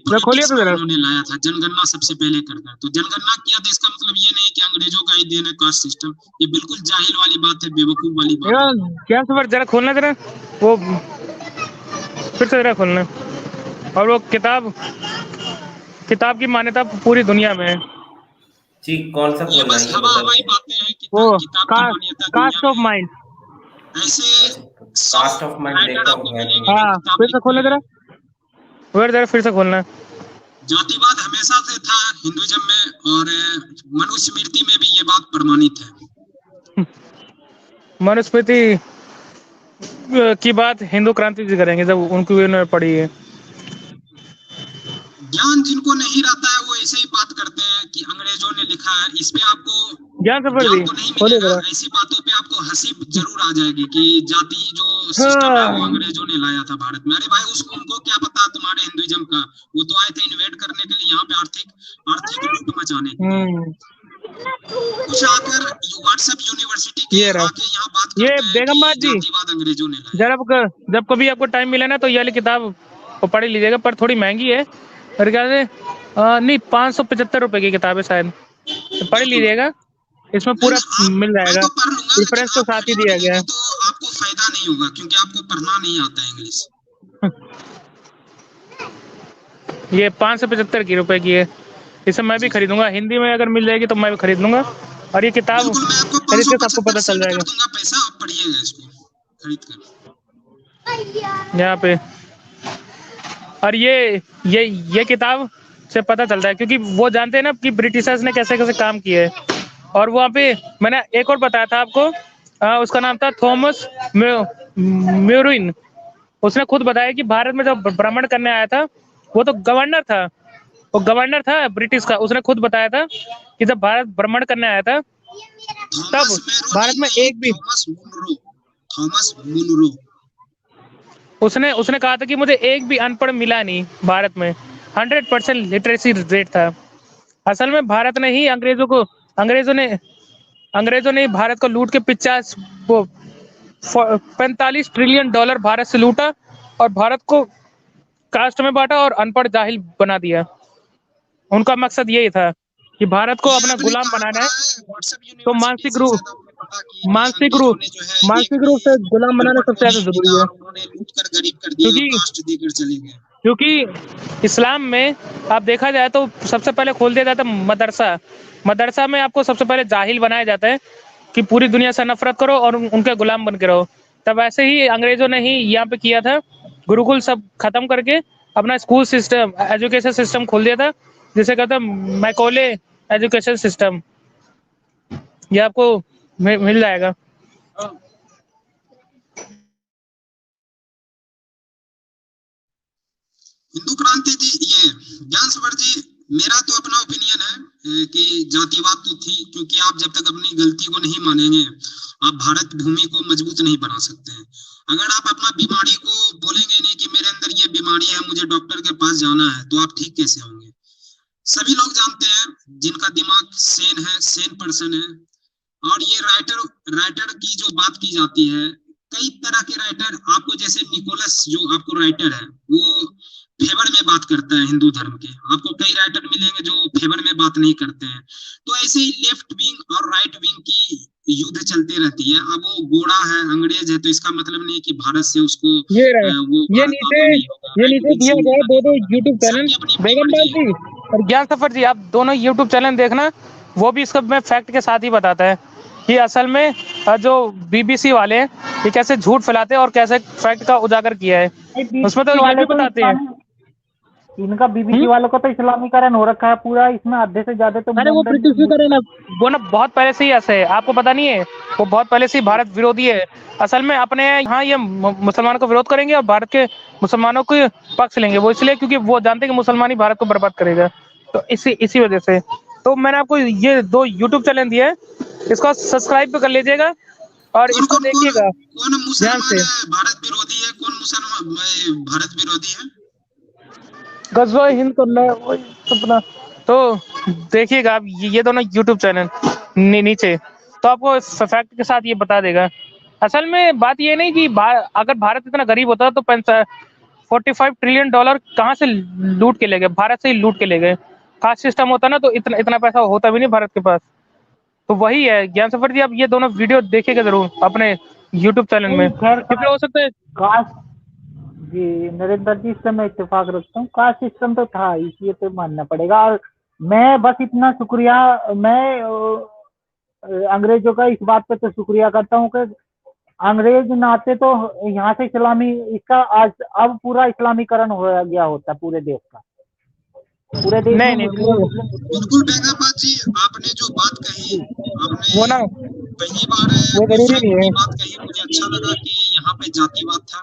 जरा खोलिए पॉलिटिक्स तो में जरा। उन्होंने लाया था, जनगणना सबसे पहले कर कर। तो जनगणना किया तो इसका मतलब ये नहीं कि अंग्रेजों का ही देन है कास्ट सिस्टम। ये बिल्कुल जाहिल वाली बात है, बेवकूफ वाली बात है। ज्ञान सवर जरा खोलना जरा, वो फिर से जरा खोलना। और वो किताब की मान्यता पूरी दुनिया में है। जी, कौन सा ये खोलना बस है ये हवा हवाई बताइए? बातें हैं, वो किताब की मान्यता कास्ट ऑफ दुनिया में माइंड। ऐसे अच्छा, कास्ट ऑफ माइंड राइटर देखता आपको हूँ मैं मिलेंगे भी। जो हाँ किताब फिर से लिखते खोलना हैं। जरा, जरा फिर से खोलना। जातिवाद हमेशा से था हिंदुइज्म में, और मनुस्मृति में भी ये बात प्रमाणित है। मनुस्मृति की बात हिंदू क्रांति जी करेंगे जब उनकी उन्होंने पढ़ी है। ज्ञान जिनको नहीं रहता है वो ऐसे ही बात करते हैं कि अंग्रेजों ने लिखा है। इस पे आपको ज्ञान सफर जी ज्ञान तो नहीं खोलिए मिलेगा, जरा। ऐसी बातों पे आपको हंसी जरूर आ जाएगी कि जाति जो सिस्टम है वो अंग्रेजों ने लाया था भारत में। अरे भाई, उसको उनको क्या पता तुम्हारे हिंदुइज्म का? वो तो आए थे इन्वेट करने के लिए, यहाँ पे आर्थिक लूट मचाने के लिए। कुछ आकर व्हाट्सएप यूनिवर्सिटी के ये रहा। आके यहाँ बात ये करते हैं बेगम कि बात जी, जातिवाद अंग्रेजों ने लाया। जब कभी आपको टाइम मिले ना तो ये वाली किताब वो पढ़ लीजिएगा, पर थोड़ी महंगी है मेरे ख्याल से। नहीं, 575 रुपए की किताब है शायद, तो पढ़ लीजिएगा। इसमें पूरा मिल मैं जाएगा, तो पढ़ लूंगा, लेकिन रेफरेंस तो आप साथ ही खरीद दिया गया है। लेंगे तो आपको फायदा नहीं होगा, क्योंकि आपको पढ़ना नहीं आता है इंग्लिश। ये 575 की रुपए की है। इसे मैं भी खरीदूंगा, हिंदी में अगर मिल जाएगी तो मैं भी खरीद लूंगा। और ये किताब बिल्कुल, मैं आपको खरीद के आपको 575 पता चल सेंड कर जाएगा दूंगा पैसा, आप पढ़िएगा इसको खरीद कर। यहाँ पे। और ये किताब से पता चलता है, क्योंकि वो जानते हैं ना कि ब्रिटिशर्स ने कैसे कैसे काम किए है। और वहाँ पे मैंने एक और बताया था आपको, उसका नाम था थॉमस म्यूरिन। उसने खुद बताया कि भारत में जब भ्रमण करने आया था, वो तो गवर्नर था, वो गवर्नर था ब्रिटिश का। उसने खुद बताया था कि जब भारत भ्रमण करने आया था तब भारत में एक भी, थॉमस मुनरो। उसने कहा था कि मुझे एक भी अनपढ़ मिला नहीं भारत में। 100% लिटरेसी रेट था। असल में भारत ने ही अंग्रेजों ने भारत को लूट के 45 ट्रिलियन डॉलर भारत से लूटा और भारत को कास्ट में बांटा और अनपढ़ जाहिल बना दिया। उनका मकसद यही था कि भारत को अपना गुलाम बनाना है। तो मानसिक रूप से गुलाम बनाना सबसे ज्यादा जरूरी है, उन्होंने लूट कर गरीब कर दिया, कास्ट देकर चले गए। क्योंकि इस्लाम में आप देखा जाए तो सबसे पहले खोल दिया जाता है मदरसा में आपको सबसे पहले जाहिल बनाया जाता है कि पूरी दुनिया से नफरत करो और उनके गुलाम बन के रहो। तब ऐसे ही अंग्रेजों ने ही यहाँ पे किया था, गुरुकुल सब खत्म करके अपना स्कूल सिस्टम, एजुकेशन सिस्टम खोल दिया था, जिसे कहते हैं मैकॉले एजुकेशन सिस्टम। ये आपको मिल जाएगा। हिंदू क्रांति जी, ये ज्ञान सवर जी, मेरा तो अपना ओपिनियन है कि जातिवाद तो थी, क्योंकि आप जब तक अपनी गलती को नहीं मानेंगे आप भारत भूमि को मजबूत नहीं बना सकते हैं। अगर आप अपना बीमारी को बोलेंगे नहीं कि मेरे अंदर ये बीमारी है, मुझे डॉक्टर के पास जाना है, तो आप ठीक कैसे होंगे? सभी लोग जानते हैं जिनका दिमाग सेन पर्सन है। और ये राइटर की जो बात की जाती है, कई तरह के राइटर, आपको जैसे निकोलस जो आपको राइटर है, वो फेवर में बात करता है हिंदू धर्म के। आपको कई राइटर मिलेंगे जो फेवर में बात नहीं करते हैं। तो ऐसे ही लेफ्ट विंग और राइट विंग की युद्ध चलती रहती है। अब वो गोरा है, अंग्रेज है, तो इसका मतलब नहीं कि भारत से उसको ये नीचे दिया गया है दो यूट्यूब चैनल, बेगम बात जी और ज्ञान सफर जी, आप दोनों यूट्यूब चैनल देखना। वो भी इसका मैं फैक्ट के साथ ही बताता है कि असल में जो BBC वाले हैं ये कैसे झूठ फैलाते हैं और कैसे फैक्ट का उजागर किया है, उसमें तो ये भी बताते हैं। इनका BBC वालों का तो इस्लामीकरण हो रखा है पूरा, इसमें आधे से ज्यादा तो अरे वो ब्रिटिशीकरण है, वो ना बहुत पहले से ही ऐसे है, आपको पता नहीं है? वो बहुत पहले से ही भारत विरोधी है। असल में अपने यहाँ ये मुसलमानों को विरोध करेंगे और भारत के मुसलमानों को पक्ष लेंगे। वो इसलिए क्योंकि वो जानते हैं कि मुसलमान ही भारत को बर्बाद करेगा। तो इसी वजह से तो मैंने आपको ये 2 यूट्यूब चैनल दिए हैं, इसको सब्सक्राइब कर लीजिएगा और इसको देखिएगा कौन मुसलमान से। भारत विरोधी है, कौन मुसलमान भारत विरोधी है? गजवा हिंद करना है वही सपना। तो देखिएगा आप ये दोनों यूट्यूब चैनल नीचे, तो आपको फैक्ट के साथ ये बता देगा। असल में बात ये नहीं कि अगर भारत इतना गरीब होता तो 45 ट्रिलियन डॉलर कहाँ से लूट के ले गए, भारत से ही लूट के ले गए। कास्ट सिस्टम होता ना तो इतना इतना पैसा होता भी नहीं भारत के पास। तो वही है ज्ञान सफर जी, आप ये दोनों वीडियो देखिएगा जरूर अपने यूट्यूब चैनल में, नहीं, खैर क्योंकि हो सकता है कास्ट जी नरेंद्र जी, इससे मैं इत्तेफाक रखता हूँ। कास्ट सिस्टम तो था, इसलिए तो मानना पड़ेगा। और मैं बस इतना शुक्रिया, मैं अंग्रेजों का इस बात पे तो शुक्रिया करता हूँ कि अंग्रेज नाते तो यहाँ से इस्लामी, इसका आज अब पूरा इस्लामीकरण हो गया होता पूरे देश का। पूरे देश में नहीं नहीं मुस्लिम बिल्कुल बेगाबाद जी, आपने जो बात कही, वो ना आपने पहली बार वो कोई जरूरी फैक्ट नहीं है। की बात कही, मुझे अच्छा लगा कि यहाँ पे जातिवाद था।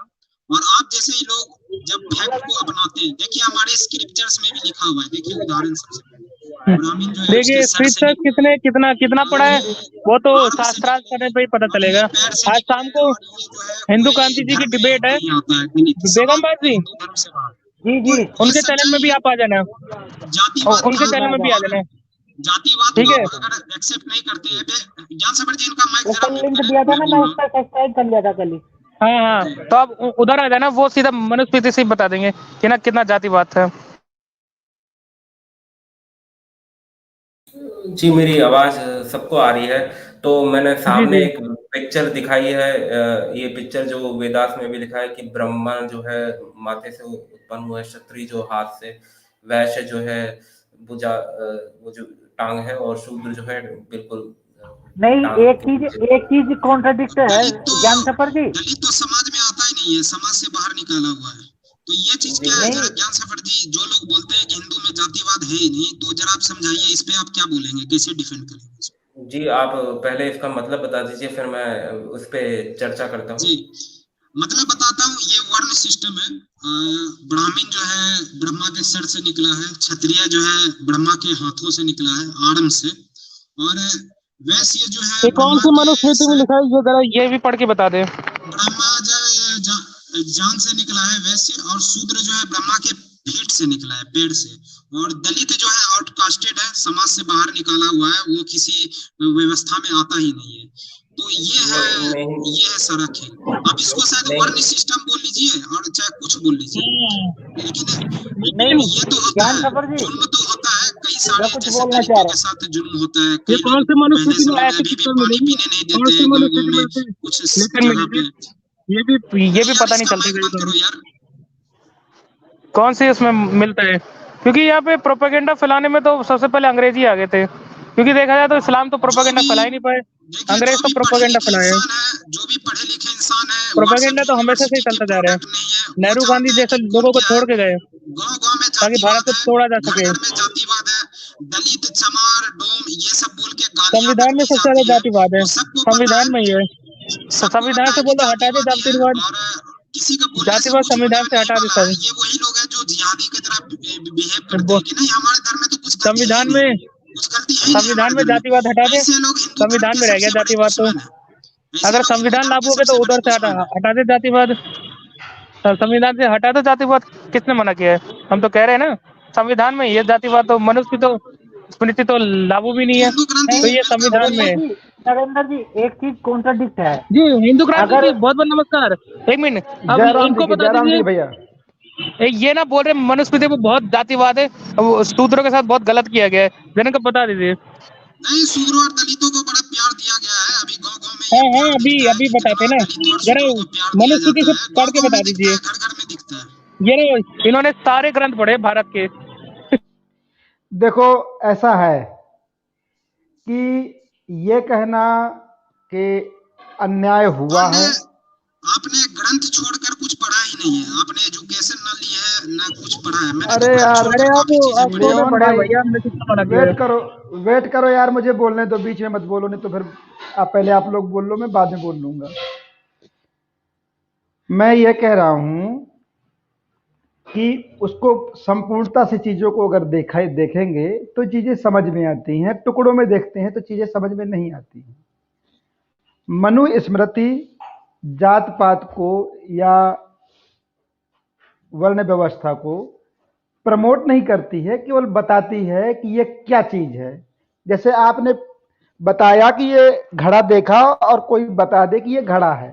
और आप जैसे ही लोग जब फैक्ट को अपनाते हैं, देखिए हमारे स्क्रिप्चर्स में भी लिखा हुआ है, देखिए उदाहरण सबसे पहले ब्राह्मण जो है उसके देखिए सर से स्क्रिप्चर्स कितने कितना पढ़ा है वो तो आर्म से शास्त्रार्थ निकले, करने पे ही पता और ये चलेगा। पैर से आज निकले, शाम को और ये जो है हिंदू कोई क्रांति जी की धर्म में डिबेट है नहीं आता है, गणित बेगम सवाल बाजी, हिंदू धर्म से बाहर। जी तो जी, ये उनके चैनल में सच्चाई भी है। आप आ जाना, जातिवाद और उनके था, चैनल में भी आ जाना, और जातिवाद ठीक है। लोग अगर एक्सेप्ट नहीं करते हैं, ज्ञान सबर जी इनका माइक वो जरा कल म्यूट लिंक करें, दिया था मैं ना, बोल मैं रहा उस हूँ। पर सब्सक्राइब कर लिया था कल ही। हाँ हाँ, तो आप उधर आ जाना, वो सीधा मनुस्मृति से ही बता देंगे कि ना कितना जातिवाद था। जी, मेरी आवाज़ सबको आ रही है। तो मैंने जी सामने जी एक पिक्चर दिखाई है, ये पिक्चर जो वेदास में भी लिखा है कि ब्रह्मा जो है माथे से उत्पन्न हुआ है, क्षत्रिय जो हाथ से, वैश्य जो है भुजा, वो जो टांग है, और शूद्र जो है बिल्कुल नहीं, टांग एक के नीचे। चीज कॉन्ट्राडिक्ट है ज्ञान सफर जी। दलित तो समाज में आता ही नहीं है, समाज से बाहर निकाला हुआ है। तो ये चीज जी, क्या है, जरा नहीं, ज्ञान सफर जी, जो लोग बोलते हैं कि हिंदू में जातिवाद है ही नहीं, तो जरा आप समझाइए, इस पे आप क्या बोलेंगे, कैसे डिफेंड करेंगे इसको? जी, आप पहले इसका मतलब बता दीजिए, फिर मैं उस पे चर्चा करता जी, हूँ। मतलब बताता हूँ, ये वर्ण सिस्टम है। ब्राह्मण जो है ब्रह्मा के सर से निकला है, क्षत्रिय जो है ब्रह्मा के हाथों से निकला है, आर्म से, और वैश्य जो ये है कौन ब्रह्मा सी के मनुस्मृति में लिखा है, ये जरा ये भी पढ़ के बता दे। ब्रह्मा जान से निकला है वैश्य, और शूद्र जो है ब्रह्मा के फीट से निकला है, पेड़ से। और दलित जो है आउटकास्टेड है, समाज से बाहर निकाला हुआ है, वो किसी व्यवस्था में आता ही नहीं है। तो नहीं ये है सारा खेल। आप इसको शायद नहीं वर्ण सिस्टम बोल लीजिए, और चाहे कुछ बोल लीजिए, लेकिन नहीं, ये तो होता ज्ञान है, सफर जी, जुल्म तो होता है। कई मैं सारे कुछ जैसे बोलना चाह दलितों रहा के हूँ। साथ जुल्म होता है, ये कई कौन लोग सी पहले मनुस्मृति में समय में ऐसे अभी भी पिक्चर पानी मिलेगी, पीने नहीं कौन देते सी हैं गाँव मनुस्मृति में में, ऐसे कुछ लेखन जगह मिलेगी, पे। ये भी अरे यार, पता नहीं चलता इसका कई माइक बंद बार करो यार। कौन सी इसमें मिलता है। क्योंकि यहाँ पे प्रोपेगेंडा फैलाने में तो सबसे पहले अंग्रेजी आ गए थे, क्योंकि देखा जाए तो इस्लाम तो जो प्रोपेगेंडा भी फैला ही नहीं पाए, देखिए, अंग्रेज जो तो भी पढ़े प्रोपेगेंडा लिखे फैलाए। इंसान है, जो भी पढ़े लिखे इंसान है, व्हाट्सएप प्रोपेगेंडा तो हमेशा से ही यूनिवर्सिटी के चलता जा रहा है, प्रोडक्ट नहीं है। वो नेहरू गांधी जानते हैं जैसे कि कौन लोगों को क्या है। छोड़ के गए गांव गांव में ताकि भारत जातिवाद को है, तोड़ा जा घर सके। घर में जातिवाद है, दलित, चमार, डोम, ये सब बोल के गालियां तक संविधान में दी सबसे ज्यादा जाती है। जातिवाद है, वो सबको पता संविधान है, में ही है। सबको संविधान पता से है कि बोल दो हटा दे जातिवादी है, जातिवाद, और किसी का बोलने से जातिवाद कुछ होने संविधान से नहीं हटा दे वाला है। सब। ये वही लोग हैं जो जिहादी की तरह बिहेव तो करते हैं कि नहीं, हमारे धर्म में तो कुछ गलती है ही संविधान नहीं, में कुछ गलती है ही नहीं हमारे धर्म में। जातिवाद हटा दे, ऐसे लोग हिंदू धर्म संविधान के में रह गया सबसे बड़े जातिवाद। तो दुश्मन है। ऐसे अगर लोग हिंदू संविधान धर्म के लागू हो गया तो सबसे बड़े उधर से दुश्मन है। हटा दे जातिवाद। संविधान से हटा दो जातिवाद, किसने मना किया है? हम तो कह रहे हैं ना, संविधान में ये जातिवाद तो मनुष्य तो स्मृति तो लागू भी नहीं जी, है, हिंदू ग्रंथि तो नहीं से ये बिल्कुल संविधान में नरेंद्र है। जी, नरेंद्र जी, एक चीज कॉन्ट्राडिक्ट है। जी हिंदू क्रांति अगर जी, बहुत बहुत नमस्कार। एक मिनट, अब जयराम जी इनको की, बता जयराम दीजिए, जी भैया। ये ना बोल रहे मनुस्मृति में बहुत जातिवाद है, वो शूद्रों के साथ बहुत गलत किया गया है, जन को बता दीजिए। नहीं, शूद्रों और दलितों को बड़ा प्यार दिया गया है। अभी गांव गांव में हाँ ये हाँ, प्यार अभी दिखता है अभी कि बताते कितना ना, दलितों और जरा शूद्रों को प्यार दिया मनुस्मृति जाता से है। पढ़ गांव के गांव बता में दिखता दीजिए। है, घर घर में दिखता है। ये ना इन्होंने सारे ग्रंथ पढ़े भारत के। देखो, ऐसा है कि ये कहना कि अन्याय हुआ आपने है। आपने ग्रंथ छोड़कर कुछ पढ़ा ही नहीं है। आपने एजुकेशन ना ली है, ना कुछ पढ़ा है। मैंने तो अरे ग्रंथ यार, अरे छोड़कर काफी चीजें आप पढ़ी तो है। में लियोन पढ़े हैं भाई, भैया, हमने कितना मना किया है। वेट करो यार, मुझे बोलने दो, बीच में मत बोलो, नहीं तो फिर पहले आप लोग बोल लो, मैं बाद में बोल लूंगा। मैं ये कह रहा हूं कि उसको संपूर्णता से चीजों को अगर देखेंगे तो चीजें समझ में आती हैं, टुकड़ों में देखते हैं तो चीजें समझ में नहीं आती हैं। मनुस्मृति जात पात को या वर्ण व्यवस्था को प्रमोट नहीं करती है, केवल बताती है कि ये क्या चीज है। जैसे आपने बताया कि ये घड़ा देखा और कोई बता दे कि ये घड़ा है,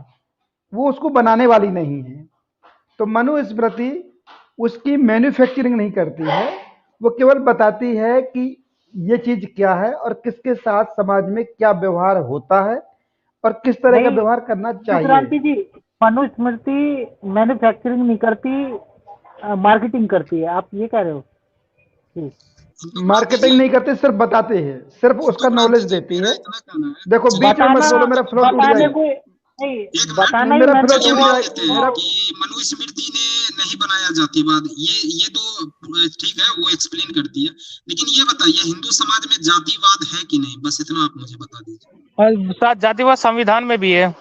वो उसको बनाने वाली नहीं है। तो मनुस्मृति उसकी मैन्युफैक्चरिंग नहीं करती है, वो केवल बताती है कि ये चीज क्या है और किसके साथ समाज में क्या व्यवहार होता है और किस तरह का नहीं व्यवहार करना क्रांति चाहिए। जी, मनुस्मृति मैन्युफैक्चरिंग नहीं करती, मार्केटिंग करती है, आप ये कह रहे हो? जी। हिंदू क्रांति जी, मार्केटिंग नहीं करते, सिर्फ बताते हैं, सिर्फ हिंदू उसका क्रांति नॉलेज जी, देती मेरा है। इतना कहना है, देखो चलिए बीच में मत बताना, बोलो, मेरा फ्लो टूट बताने जाएगा। को नहीं, एक मिनट, बताना नहीं, ही मेरा फ्लो चलिए टूट मान जाएगा लेते हैं मेरा। कि मनुस्मृति ने नहीं बनाया जातिवाद, ये तो ठीक है, वो एक्सप्लेन करती है, लेकिन ये बताइए हिंदू समाज में जातिवाद है कि नहीं, बस इतना आप मुझे बता दीजिए। और साथ जातिवाद संविधान में भी है।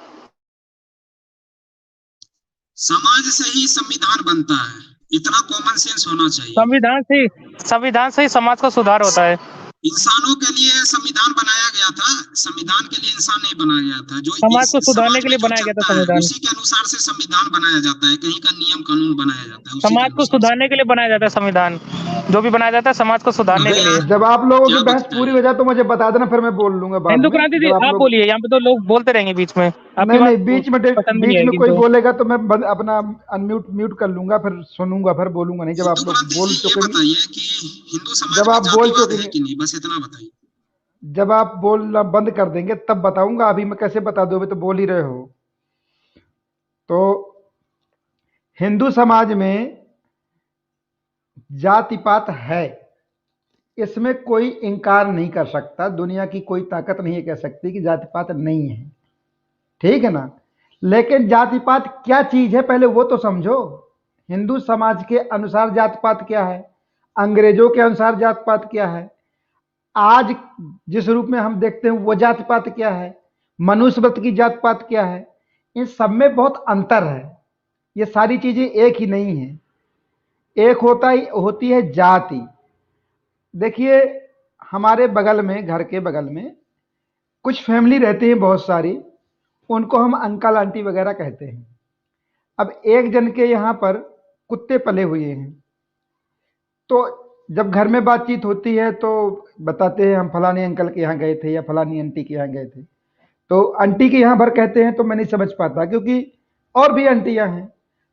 समाज से ही संविधान बनता है, इतना कॉमन सेंस होना चाहिए। संविधान से ही समाज का सुधार होता है। इंसानों के लिए संविधान बनाया गया था, संविधान के लिए इंसान नहीं बनाया गया था। जो समाज इस को सुधारने समाज के में लिए जो बनाया गया था चलता है संविधान। उसी के अनुसार से संविधान बनाया जाता है, कहीं का नियम कानून बनाया जाता है उसी के समाज को अनुसार से। सुधारने के लिए बनाया जाता है संविधान, जो भी बनाया जाता है समाज को सुधारने के लिए। जब आप लोगों की क्या बहस बचता पूरी है? हो जाए तो मुझे बता देना, फिर मैं बोल लूंगा बाद हिंदू में। क्रांति जी, जब आप आप लोग बोलिए, यहाँ पे तो लोग बोलते रहेंगे बीच में, आपकी नहीं बात नहीं, बीच में पसंद भी नहीं बीच में आएगी कोई तो। बोलेगा तो मैं अपना अनम्यूट म्यूट कर लूंगा, फिर सुनूंगा, फिर बोलूंगा नहीं। जब हिंदू आप लोग क्रांति बोल जी, ये चुकेंगे, बताइए कि हिंदू समाज जब में आप बोल जातिवाद है चुकेंगे, कि नहीं, बस इतना बताइए। जब आप बोलना बंद कर देंगे तब बताऊंगा। अभी मैं कैसे बता दूं, अभी तो बोल ही रहे हो। तो हिंदू समाज में जाति पात है, इसमें कोई इंकार नहीं कर सकता। दुनिया की कोई ताकत नहीं कह सकती कि जाति पात नहीं है, ठीक है ना। लेकिन जाति पात क्या चीज है पहले वो तो समझो। हिंदू समाज के अनुसार जाति पात क्या है, अंग्रेजों के अनुसार जाति पात क्या है, आज जिस रूप में हम देखते हैं वो जाति पात क्या है, मनुस्मृति की जाति पात क्या है, इन सब में बहुत अंतर है। ये सारी चीजें एक ही नहीं है। एक होती है जाति। देखिए हमारे बगल में, घर के बगल में कुछ फैमिली रहती है बहुत सारी, उनको हम अंकल आंटी वगैरह कहते हैं। अब एक जन के यहाँ पर कुत्ते पले हुए हैं, तो जब घर में बातचीत होती है तो बताते हैं हम फलाने अंकल के यहाँ गए थे या फलानी आंटी के यहाँ गए थे। तो आंटी के यहाँ भर कहते हैं तो मैं नहीं समझ पाता, क्योंकि और भी आंटियां हैं,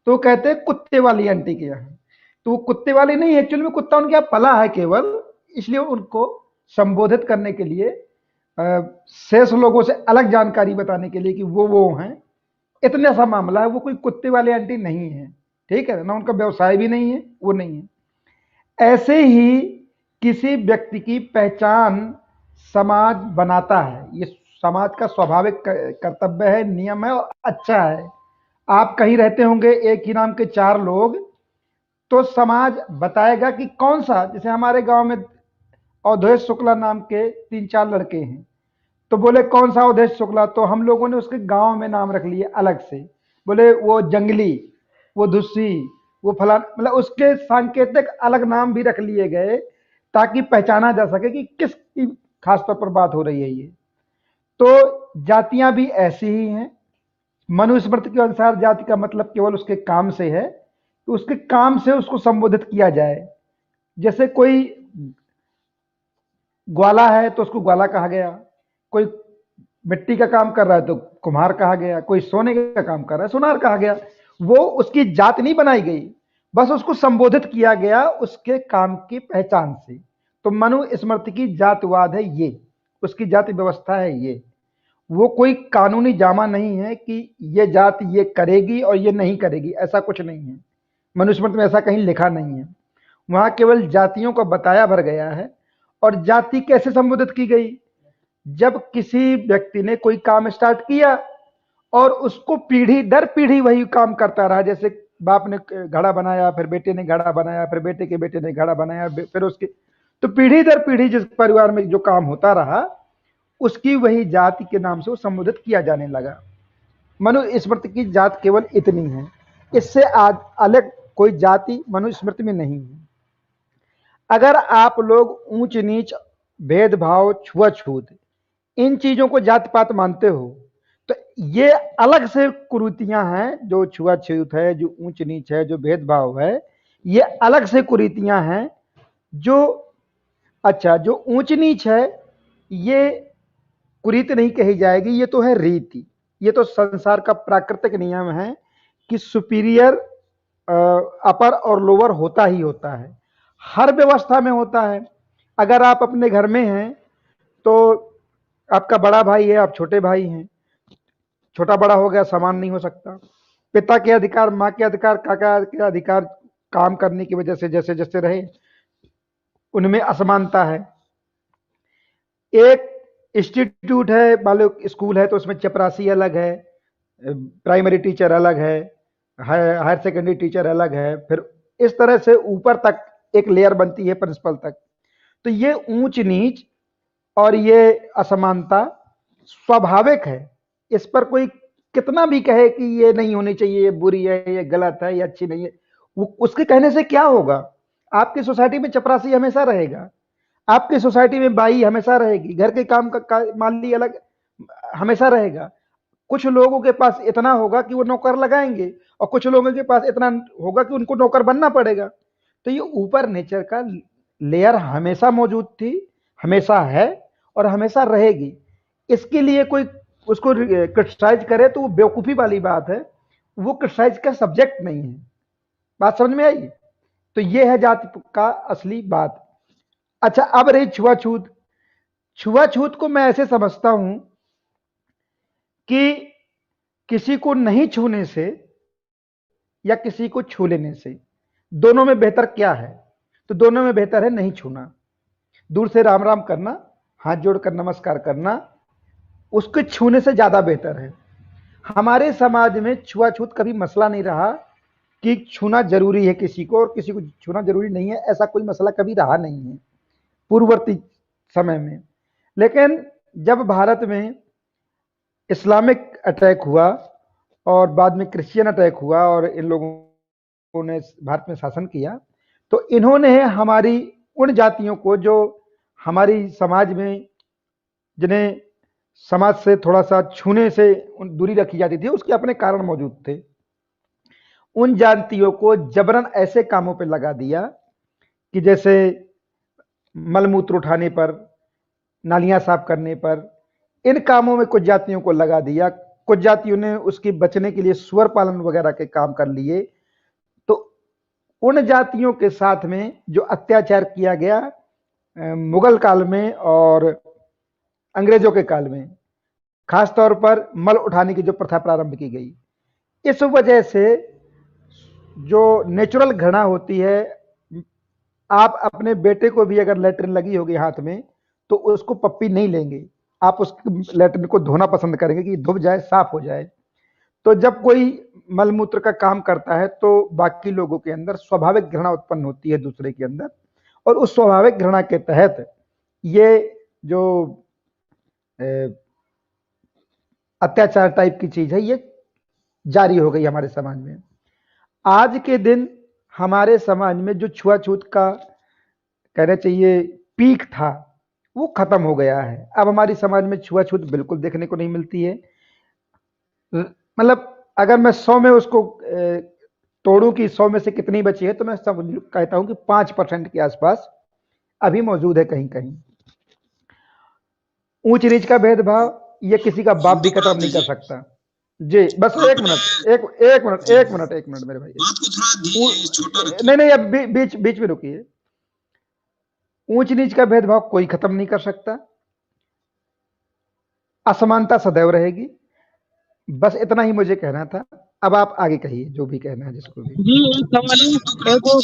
तो कहते हैं कुत्ते वाली आंटी के यहाँ। तो वो कुत्ते वाली नहीं, एक्चुअली में कुत्ता उनके यहाँ पला है केवल, इसलिए उनको संबोधित करने के लिए, शेष लोगों से अलग जानकारी बताने के लिए कि वो हैं, इतना सा मामला है। वो कोई कुत्ते वाली आंटी नहीं है, ठीक है ना। उनका व्यवसाय भी नहीं है, वो नहीं है। ऐसे ही किसी व्यक्ति की पहचान समाज बनाता है, ये समाज का स्वाभाविक कर्तव्य है, नियम है और अच्छा है। आप कहीं रहते होंगे एक ही नाम के 4 लोग, तो समाज बताएगा कि कौन सा, जैसे हमारे गांव में अवधेश शुक्ला नाम के 3-4 लड़के हैं, तो बोले कौन सा अवधेश शुक्ला, तो हम लोगों ने उसके गांव में नाम रख लिए अलग से, बोले वो जंगली, वो धुस्सी, वो फलान, मतलब उसके सांकेतिक अलग नाम भी रख लिए गए ताकि पहचाना जा सके कि किसकी खासतौर पर बात हो रही है ये। तो जातियां भी ऐसी ही हैं। मनुस्मृति के अनुसार जाति का मतलब केवल उसके काम से है, तो उसके काम से उसको संबोधित किया जाए। जैसे कोई ग्वाला है तो उसको ग्वाला कहा गया, कोई मिट्टी का काम कर रहा है तो कुम्हार कहा गया, कोई सोने का काम कर रहा है सोनार कहा गया। वो उसकी जात नहीं बनाई गई, बस उसको संबोधित किया गया उसके काम की पहचान से। तो मनुस्मृति की जातिवाद है ये, उसकी जाति व्यवस्था है ये। वो कोई कानूनी जामा नहीं है कि ये जाति ये करेगी और ये नहीं करेगी, ऐसा कुछ नहीं है। मनुस्मृति में ऐसा कहीं लिखा नहीं है। वहां केवल जातियों को बताया भर गया है। और जाति कैसे संबोधित की गई, जब किसी व्यक्ति ने कोई काम स्टार्ट किया और उसको पीढ़ी दर पीढ़ी वही काम करता रहा, जैसे बाप ने घड़ा बनाया, फिर बेटे ने घड़ा बनाया, फिर बेटे के बेटे ने घड़ा बनाया, फिर उसके, तो पीढ़ी दर पीढ़ी जिस परिवार में जो काम होता रहा उसकी वही जाति के नाम से वो संबोधित किया जाने लगा। मनुस्मृति की जात केवल इतनी है, इससे आज अलग कोई जाति मनुस्मृति में नहीं है। अगर आप लोग ऊंच नीच, भेदभाव, छुआछूत, इन चीजों को जात पात मानते हो तो ये अलग से कुरीतियां हैं, जो छुआछूत है, जो ऊंच नीच है, जो भेदभाव है, ये अलग से कुरीतियां हैं जो, अच्छा जो ऊंच नीच है ये कुरीति नहीं कही जाएगी, ये तो है रीति। ये तो संसार का प्राकृतिक नियम है कि सुपीरियर अपर और लोअर होता ही होता है, हर व्यवस्था में होता है। अगर आप अपने घर में हैं तो आपका बड़ा भाई है, आप छोटे भाई हैं, छोटा बड़ा हो गया समान नहीं हो सकता। पिता के अधिकार, माँ के अधिकार, काका के अधिकार काम करने की वजह से जैसे जैसे रहे उनमें असमानता है। एक इंस्टीट्यूट है, मान लो स्कूल है तो उसमें चपरासी अलग है, प्राइमरी टीचर अलग है, हायर सेकेंडरी टीचर अलग है, फिर इस तरह से ऊपर तक एक लेयर बनती है प्रिंसिपल तक। तो ये ऊंच नीच और ये असमानता स्वाभाविक है, इस पर कोई कितना भी कहे कि ये नहीं होनी चाहिए, ये बुरी है, ये गलत है, ये अच्छी नहीं है, वो उसके कहने से क्या होगा। आपकी सोसाइटी में चपरासी हमेशा रहेगा, आपकी सोसाइटी में बाई हमेशा रहेगी, घर के काम का माली अलग हमेशा रहेगा। कुछ लोगों के पास इतना होगा कि वो नौकर लगाएंगे और कुछ लोगों के पास इतना होगा कि उनको नौकर बनना पड़ेगा। तो ये ऊपर नेचर का लेयर हमेशा मौजूद थी, हमेशा है और हमेशा रहेगी। इसके लिए कोई उसको क्रिटिसाइज करे तो वो बेवकूफ़ी वाली बात है, वो क्रिटिसाइज का सब्जेक्ट नहीं है। बात समझ में आई? तो ये है जाति का असली बात। अच्छा, अब रही छुआछूत। छुआछूत को मैं ऐसे समझता हूं कि किसी को नहीं छूने से या किसी को छू लेने से दोनों में बेहतर क्या है? तो दोनों में बेहतर है नहीं छूना। दूर से राम राम करना, हाथ जोड़कर नमस्कार करना, उसके छूने से ज्यादा बेहतर है। हमारे समाज में छुआछूत कभी मसला नहीं रहा कि छूना जरूरी है किसी को और किसी को छूना जरूरी नहीं है, ऐसा कोई मसला कभी रहा नहीं है पूर्ववर्ती समय में। लेकिन जब भारत में इस्लामिक अटैक हुआ और बाद में क्रिश्चियन अटैक हुआ और इन लोगों ने भारत में शासन किया, तो इन्होंने हमारी उन जातियों को जो हमारी समाज में, जिन्हें समाज से थोड़ा सा छूने से दूरी रखी जाती थी, उसके अपने कारण मौजूद थे, उन जातियों को जबरन ऐसे कामों पे लगा दिया कि जैसे मलमूत्र उठाने पर, नालियां साफ करने पर, इन कामों में कुछ जातियों को लगा दिया। कुछ जातियों ने उसके बचने के लिए सुअर पालन वगैरह के काम कर लिए। तो उन जातियों के साथ में जो अत्याचार किया गया मुगल काल में और अंग्रेजों के काल में, खासतौर पर मल उठाने की जो प्रथा प्रारंभ की गई, इस वजह से जो नेचुरल घृणा होती है, आप अपने बेटे को भी अगर लेटरिन लगी होगी हाथ में तो उसको पप्पी नहीं लेंगे, आप उस लेटरिन को धोना पसंद करेंगे कि धुप जाए, साफ हो जाए। तो जब कोई मलमूत्र का काम करता है तो बाकी लोगों के अंदर स्वाभाविक घृणा उत्पन्न होती है दूसरे के अंदर, और उस स्वाभाविक घृणा के तहत ये जो अत्याचार टाइप की चीज है ये जारी हो गई हमारे समाज में। आज के दिन हमारे समाज में जो छुआछूत का कहना चाहिए पीक था वो खत्म हो गया है। अब हमारी समाज में छुआछूत बिल्कुल देखने को नहीं मिलती है। मतलब अगर मैं 100 में उसको तोड़ूं कि 100 में से कितनी बची है, तो मैं कहता हूं कि 5% के आसपास अभी मौजूद है कहीं कहीं। ऊंच नीच का भेदभाव ये किसी का बाप भी खत्म नहीं कर सकता। जी बस एक मिनट मेरे भाई, बात को थोड़ा छोटा रखिए। नहीं अब बीच में रुकिए। ऊंच नीच का भेदभाव कोई खत्म नहीं कर सकता, असमानता सदैव रहेगी। बस इतना ही मुझे कहना था। अब आप आगे कहिए जो भी कहना है जिसको भी। जी एक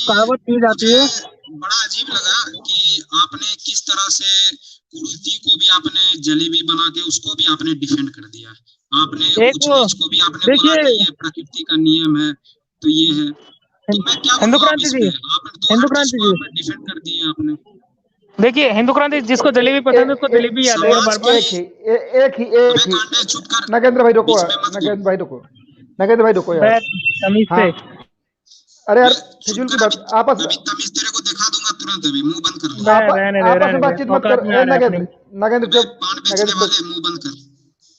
कहावत की जाती है, बड़ा अजीब लगा कि आपने किस तरह से कुरीति को भी आपने जलेबी बना के उसको भी आपने डिफेंड कर दिया। आपने ऊंच नीच को भी आपने बोला कि ये प्रकृति का नियम है, तो ये है। तो मैं क्या हिंदू क्रांति जी, हिंदू क्रांति जी डिफेंड कर दिए आपने। देखिए हिंदू क्रांति जिसको जलेबी पसंद है उसको जलेबी याद है बार बार। एक ही नगेंद्र भाई रुको, नगेंद्र भाई रुको यार, तमीज से। अरे यार फिजूल की बात, आपस में तमीज तेरे को दिखा दूंगा तुरंत, अभी मुंह बंद कर ले। आपस में बातचीत मत कर। नगेंद्र पान बेचने वाले मुंह बंद कर।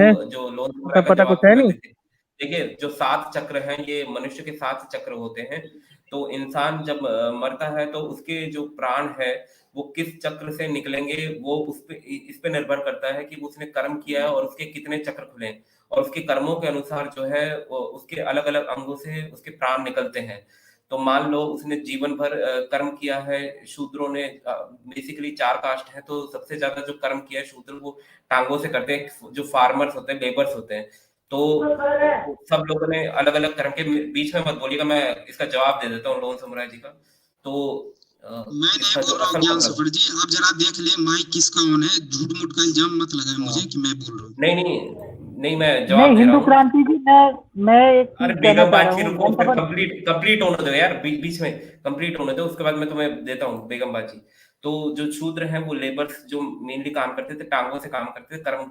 हैं, जो लोन उसका का पता जवाब कुछ है मैं नहीं। देखिए जो 7 चक्र हैं ये मनुष्य के 7 चक्र होते हैं। तो इंसान जब मरता है तो उसके जो प्राण है वो किस चक्र से निकलेंगे, वो इस पे निर्भर करता है कि उसने कर्म किया है और उसके कितने चक्र खुले हैं, और उसके कर्मों के अनुसार जो है उसके अलग अलग अंगों से उसके प्राण निकलते हैं। तो मान लो उसने जीवन भर कर्म किया है, शूद्रों ने बेसिकली 4 कास्ट है, तो सबसे ज्यादा जो कर्म किया है शूद्र वो टांगों से करते हैं, जो फार्मर्स होते हैं, लेबर्स होते हैं। तो सब लोगों ने अलग अलग कर्म के, बीच में मत बोलिएगा, मैं इसका जवाब दे देता हूँ लोन समुराय जी का। तो मैं नहीं बोल रहा हूँ ज्ञान सफर जी, आप जरा देख ले माइक किसका ऑन है, झूठ मूठ का इल्जाम मत लगाए मुझे कि मैं बोल रहा हूँ। नहीं मैं जवाब दे रहा हिंदू हूँ। क्रांति जी, मैं एक अरे चीज कहना बेगम चाह रहा बाजी हूँ। रुको, फिर कंप्लीट होने दो यार, बीच में कंप्लीट होने दो, उसके बाद मैं तुम्हें देता हूँ बेगम बाजी। तो जो शूद्र हैं वो लेबर्स जो मेनली काम करते थे, टांगों से काम करते थे, कर्म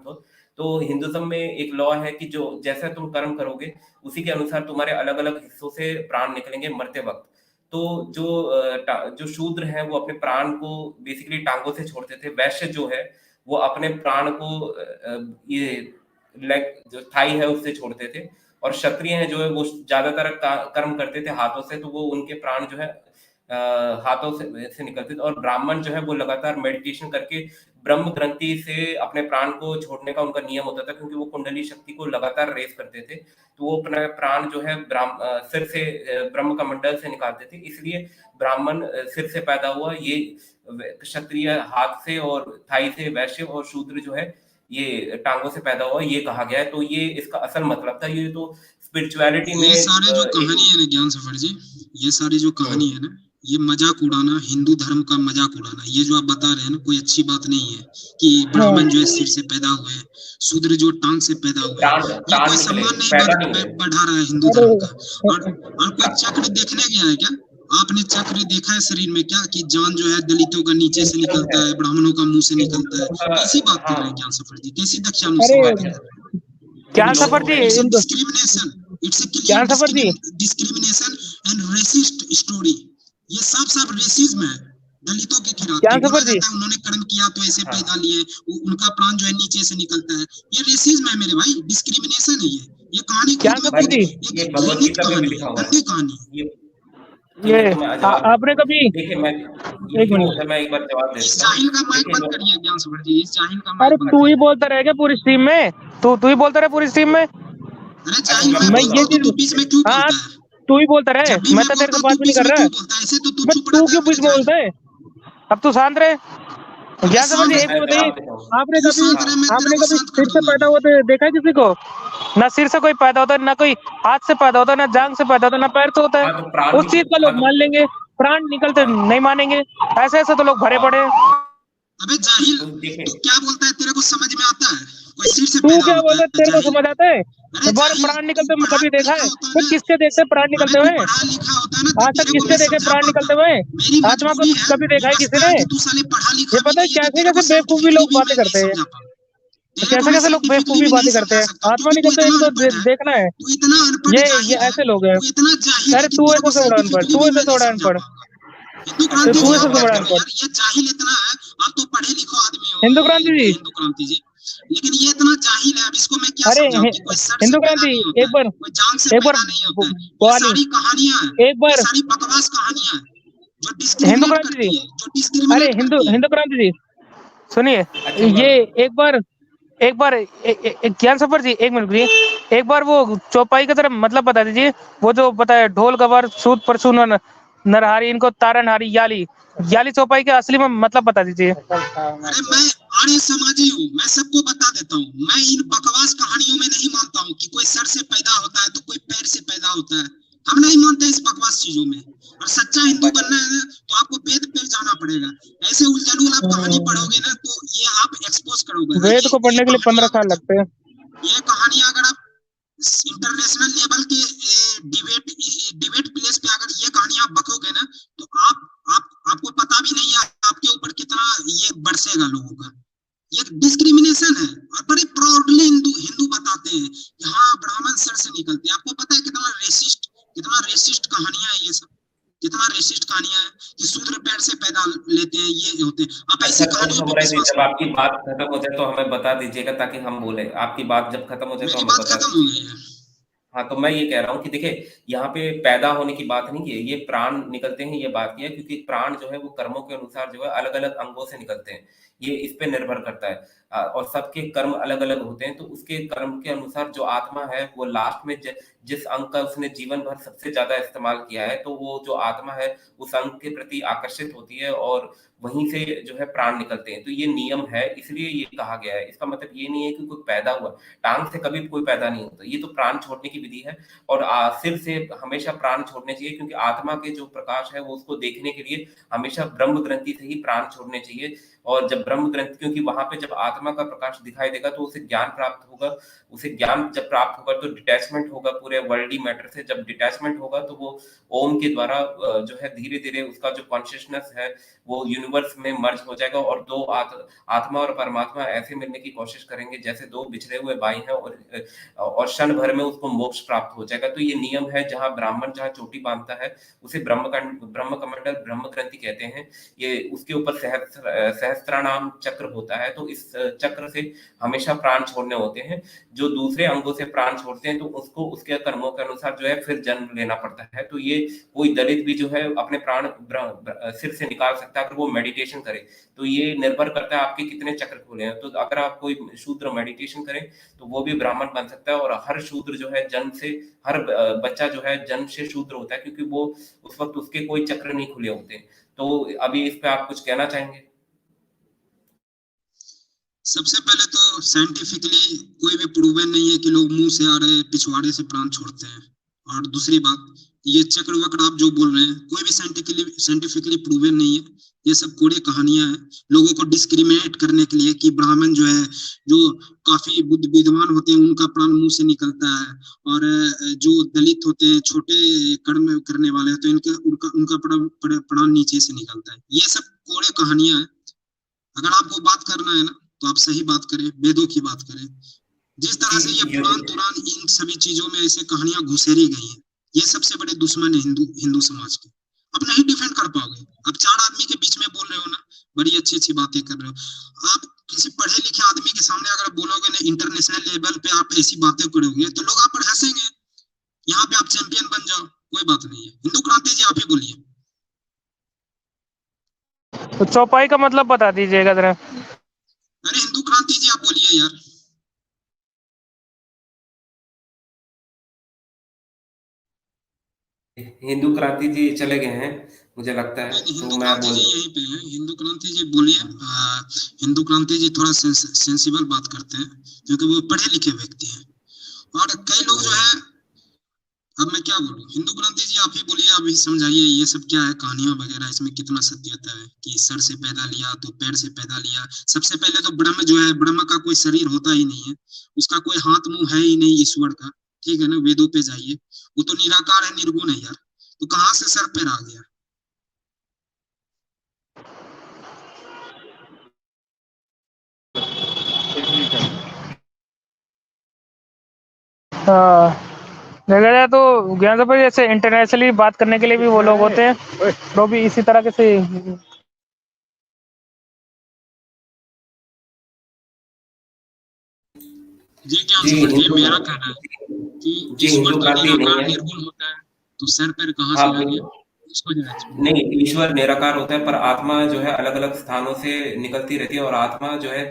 तो हिंदुज्म में एक लॉ है कि जो जैसा तुम कर्म करोगे उसी के अनुसार तुम्हारे अलग अलग हिस्सों से प्राण निकलेंगे मरते वक्त। तो जो शूद्र हैं वो अपने प्राण को बेसिकली टांगों से छोड़ते थे। वैश्य जो है वो अपने प्राण को ये लेग जो थाई है उससे छोड़ते थे, और क्षत्रिय हैं जो है वो ज्यादातर कर्म करते थे हाथों से, तो वो उनके प्राण जो है हाथों से निकलते थे। और ब्राह्मण जो है वो लगातार मेडिटेशन करके ब्रह्म ग्रंथि से अपने प्राण को छोड़ने का उनका नियम होता था, क्योंकि वो कुंडली शक्ति को लगातार रेस करते थे, तो वो अपना प्राण जो है सिर से ब्रह्म कमंडल से निकालते थे। इसलिए ब्राह्मण सिर से पैदा हुआ, ये क्षत्रिय हाथ से और थाई से, वैश्य और शूद्र जो है ये टांगों से पैदा हुआ, ये कहा गया है। तो ये इसका असल मतलब था। ये तो स्पिरिचुअलिटी में ये सारे जो कहानी है ना ज्ञान सफर जी, ये सारी जो कहानी है ना, ये मजाक उड़ाना, हिंदू धर्म का मजाक उड़ाना, ये जो आप बता रहे हैं ना, कोई अच्छी बात नहीं है कि ब्राह्मण जो है सिर से पैदा हुए हैं, शूद्र जो टांग से पैदा हुए हैं, ये कोई सम्मान नहीं बढ़ा रहा है हिंदू धर्म का। और कोई चक्र देखने गया है क्या? आपने चक्र देखा है शरीर में क्या, कि जान जो है दलितों का नीचे से निकलता है, ब्राह्मणों का मुंह से निकलता है? कैसी बात कर रहे हैं ज्ञान सफर जी, कैसी दक्षानुसार बात कर रहे हैं? ज्ञान सफर जी, discrimination, it's a clear discrimination and racist story. ये सब रेसिज्म है दलितों के खिलाफ। उन्होंने कर्म किया तो ऐसे पैदा लिए, उनका प्राण जो है नीचे से निकलता है, ये रेसिज्म है मेरे भाई, डिस्क्रिमिनेशन है ये कहानी गंदी कहानी। ये आपने कभी मैं एक बार जवाब देता हूं। इस जाहिल का माइक बंद करिए ज्ञान सफर जी, इस जाहिल का माइक बंद। तू ही बोलता रहेगा पूरी स्ट्रीम में, तू ही बोलता रहे पूरी स्ट्रीम में। अरे जाहिल मैं ये चीज बीच में क्यों बोलता है? तू ही बोलता रहे, मैं तो तेरे से बात भी नहीं कर रहा। तू क्यों बीच में बोलता है? अब तू शांत रहे। ज्ञान सफर जी एक बताइए, आपने कभी सिर से पैदा होते देखा है किसी को? ना सिर से कोई पैदा होता है, ना कोई हाथ से पैदा होता है, ना जांग से पैदा होता है, ना पैर से होता है। उस चीज का लोग मान लेंगे, प्राण निकलते नहीं मानेंगे। ऐसे तो लोग भरे पड़े हैं। अबे जाहिल, तू क्या बोलता है? तेरे को समझ में आता है? कोई सिर से तू क्या बोलता है? तेरे को समझ आता है? प्राण निकलते हुए कभी देखा है? तो किसके देखते प्राण निकलते हुए? आज तक किसके देखे प्राण निकलते हुए? आत्मा को कभी देखा है किसी ने? ये पता है कैसे कैसे बेवकूफी लोग बातें करते हैं, कैसे लोग बेवकूफी बातें करते हैं। आत्मा निकलते हुए इनको देखना है, ये ऐसे लोग हैं। अरे तू ऐसे से उड़ान पड़, तू ऐसे से उड़ान पड़, तू ऐसे से उड़ान पड़। ये जाहिल इतना है, आप तो पढ़े लिखो आदमी हो हिंदू क्रांति जी, लेकिन ये इतना जाहिल है। अब इसको मैं क्या समझाऊं कि कोई सर से हिंदू क्रांति एक बार कोई जान से पैदा नहीं होता है। ये सारी कहानियां हैं, एक बार सारी बकवास कहानियां हैं जो डिस्क्रिमिनेट करती है, जो डिस्क्रिमिनेट। अरे हिंदू क्रांति जी सुनिए, ये एक बार ज्ञान सफर जी एक मिनट, एक बार वो चौपाई की तरफ मतलब बता दीजिए। वो जो बताया ढोल गवार सूद परसुन नरहारी, इनको तारनहारी याली चौपाई के असली में मतलब बता दीजिए। अरे मैं आर्य समाजी हूँ, मैं सबको बता देता हूँ। मैं इन बकवास कहानियों में नहीं मानता हूँ कि कोई सर से पैदा होता है तो कोई पैर से पैदा होता है। हम नहीं मानते इस बकवास चीजों में। और सच्चा हिंदू बनना है तो आपको वेद पे जाना पड़ेगा। ऐसे उलझुल आप कहानी पढ़ोगे ना तो ये आप एक्सपोज करोगे। वेद को पढ़ने के लिए 15 साल लगते हैं। ये कहानी अगर आप इंटरनेशनल लेवल के डिबेट प्लेस पे अगर ये कहानी आप बकोगे ना तो आपको पता भी नहीं है आपके ऊपर कितना ये बरसेगा लोगों का। ये डिस्क्रिमिनेशन है। और बड़े प्राउडली हिंदू बताते हैं कि हाँ ब्राह्मण सर से निकलते हैं। आपको पता है कितना रेसिस्ट कहानियां है ये सब, कितना रेसिस्ट कहानियां है कि शूद्र पैर से पैदा लेते हैं, ये होते हैं। आप ऐसी कहानियों पे विश्वास, जब आपकी बात खत्म हो जाए तो हमें बता दीजिएगा ताकि हम बोले। आपकी बात जब खत्म हो जाए तो मेरी बात खत्म हो गई है। हाँ, तो मैं ये कह रहा हूँ कि देखिए, यहाँ पे पैदा होने की बात नहीं की है, ये प्राण निकलते हैं, ये बात की है, क्योंकि प्राण जो है वो कर्मों के अनुसार जो है अलग-अलग अंगों से निकलते हैं। ये इस पे निर्भर करता है। और सबके कर्म अलग-अलग होते हैं, तो उसके कर्म के अनुसार जो आत्मा है, वो लास्ट में जिस अंग का उसने जीवन भर सबसे ज़्यादा इस्तेमाल किया है, तो वो जो आत्मा है, उस अंग के प्रति आकर्षित होती है और वहीं से जो है प्राण निकलते हैं। तो ये नियम है, इसलिए ये कहा गया है। इसका मतलब ये नहीं है कि कोई पैदा हुआ, टाँग से कभी कोई पैदा नहीं होता। ये तो प्राण छोड़ने की विधि है और सिर से हमेशा प्राण छोड़ने चाहिए, क्योंकि आत्मा के जो प्रकाश है वो उसको देखने के लिए हमेशा ब्रह्म ग्रंथि से ही प्राण छोड़ने चाहिए। और जब ब्रह्म ग्रंथि, क्योंकि वहाँ पे जब आत्मा का प्रकाश दिखाई देगा तो उसे ज्ञान प्राप्त होगा। उसे ज्ञान जब प्राप्त होगा तो डिटैचमेंट होगा पूरे वर्ल्डली मैटर से। जब डिटैचमेंट होगा तो वो ओम के द्वारा जो है धीरे-धीरे उसका जो कॉन्शियसनेस है वो यूनिवर्स में मर्ज हो जाएगा और दो आत्मा और परमात्मा ऐसे मिलने की कोशिश करेंगे जैसे दो बिछड़े हुए भाई हैं और क्षण भर में उसको मोक्ष प्राप्त हो जाएगा। तो ये नियम है, जहाँ ब्राह्मण जहाँ चोटी बांधता है उसे ब्रह्म कमंडल ब्रह्म ग्रंथि कहते हैं। ये उसके ऊपर सहस्त्राणाम चक्र होता है, तो इस चक्र से हमेशा प्राण छोड़ने होते हैं। जो दूसरे अंगों से प्राण छोड़ते हैं तो उसको उसके कर्मों के अनुसार जो है फिर जन्म लेना पड़ता है। तो ये कोई दलित भी जो है अपने प्राण सिर से निकाल सकता है अगर वो मेडिटेशन करे। तो ये निर्भर करता है आपके कितने चक्र खुले हैं। तो अगर आप कोई शूद्र मेडिटेशन करें तो वो भी ब्राह्मण बन सकता है। और हर शूद्र जो है जन्म से, हर बच्चा जो है जन्म से शूद्र होता है, क्योंकि वो उस वक्त उसके कोई चक्र नहीं खुले होते। तो अभी इस पे आप कुछ कहना चाहेंगे? सबसे पहले तो साइंटिफिकली कोई भी प्रूवन नहीं है कि लोग मुंह से आ रहे पिछवाड़े से प्राण छोड़ते हैं। और दूसरी बात, ये चक्र वक्र आप जो बोल रहे हैं कोई भी साइंटिफिकली प्रूवन नहीं है। ये सब कोड़े कहानियां हैं लोगों को डिस्क्रिमिनेट करने के लिए कि ब्राह्मण जो है, जो काफी विद्वान होते हैं उनका प्राण मुंह से निकलता है, और जो दलित होते हैं, छोटे कर्म करने वाले होते हैं, उनका प्राण नीचे से निकलता है। ये सब कोड़े कहानियां हैं। अगर आपको बात करना है ना तो आप सही बात करें, वेदों की बात करें। जिस तरह से ये पुराण इन सभी चीजों में ऐसे कहानियां घुसेरी गई हैं, ये सबसे बड़े दुश्मन है हिंदू समाज के। आप नहीं डिफेंड कर पाओगे। आप चार आदमी के बीच में बोल रहे हो ना, बड़ी अच्छी अच्छी बातें कर रहे हो। आप किसी पढ़े लिखे आदमी के सामने अगर बोलोगे ना इंटरनेशनल लेवल पे आप ऐसी बातें करोगे तो लोग आप पर हंसेंगे। यहाँ पे आप चैंपियन बन जाओ, कोई बात नहीं है। हिंदू क्रांति जी आप ही बोलिए। तो चौपाई का मतलब बता दीजिएगा जरा। अरे हिंदू क्रांति जी आप बोलिए यार। हिंदू क्रांति जी चले गए हैं मुझे लगता है, हिंदू तो मैं क्रांति जी यहीं पे है। हिंदू क्रांति जी बोलिए। हिंदू क्रांति जी थोड़ा सेंसिबल बात करते हैं क्योंकि वो पढ़े लिखे व्यक्ति हैं। और कई लोग जो है, अब मैं क्या बोलूं, हिंदू क्रांति जी आप ही बोलिए, आप ही समझाइए ये सब क्या है, कहानियां वगैरह, इसमें कितना सत्यता है कि सर से पैदा लिया तो पैर से पैदा लिया। सबसे पहले तो ब्रह्म जो है, ब्रह्म का कोई शरीर होता ही नहीं है, उसका कोई हाथ मुंह है ही नहीं ईश्वर का, ठीक है ना। वेदों पे जाइए, वो तो निराकार है, निर्गुण है यार। तो कहाँ से सर पैर आ गया? देखा जाए तो ज्ञान सभा जैसे इंटरनेशनली बात करने के लिए भी वो लोग होते हैं, तो भी इसी तरह के से। जी क्या ये मेरा कहना है कि ईश्वर तो निराकार निर्गुण होता है, तो सर पैर कहाँ से आ गया? नहीं, ईश्वर निराकार होता है, पर आत्मा जो है अलग अलग स्थानों से निकलती रहती है। और आत्मा जो है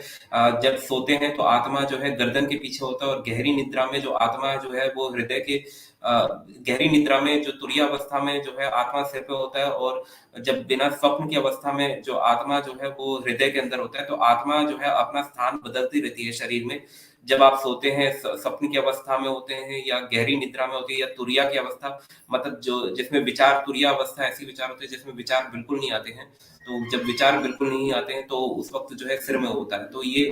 जब सोते हैं तो आत्मा जो है गर्दन के पीछे होता है, और गहरी निद्रा में जो आत्मा जो है वो हृदय के गहरी निद्रा में जो तुरीय अवस्था में जो है आत्मा सिर पे होता है, और जब बिना स्वप्न की अवस्था में जो आत्मा जो है वो हृदय के अंदर होता है। तो आत्मा जो है अपना स्थान बदलती रहती है शरीर में। जब आप सोते हैं, स्वप्न की अवस्था में होते हैं या गहरी निद्रा में होती है या तुरिया की अवस्था, मतलब जो जिसमें विचार, तुरिया अवस्था ऐसी विचार होते हैं जिसमें विचार बिल्कुल नहीं आते हैं। तो जब विचार बिल्कुल नहीं आते हैं तो उस वक्त जो है सिर में होता है। तो ये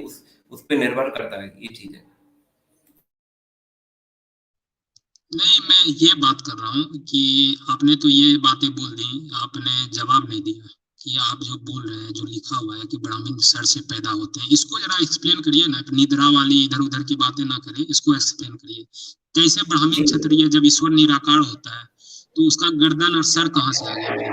उस पे निर्भर करता है ये चीजें। नहीं, मैं ये बात कर रहा हूँ कि आपने तो ये बातें बोल दी, आपने जवाब नहीं दिया कि आप जो बोल रहे हैं, जो लिखा हुआ है कि ब्राह्मण सर से पैदा होते हैं, इसको जरा एक्सप्लेन करिए ना। निद्रा वाली इधर उधर की बातें ना करिए, इसको एक्सप्लेन करिए। कैसे ब्राह्मण क्षत्रिय, जब ईश्वर निराकार होता है तो उसका गर्दन और सर कहाँ से आ गया?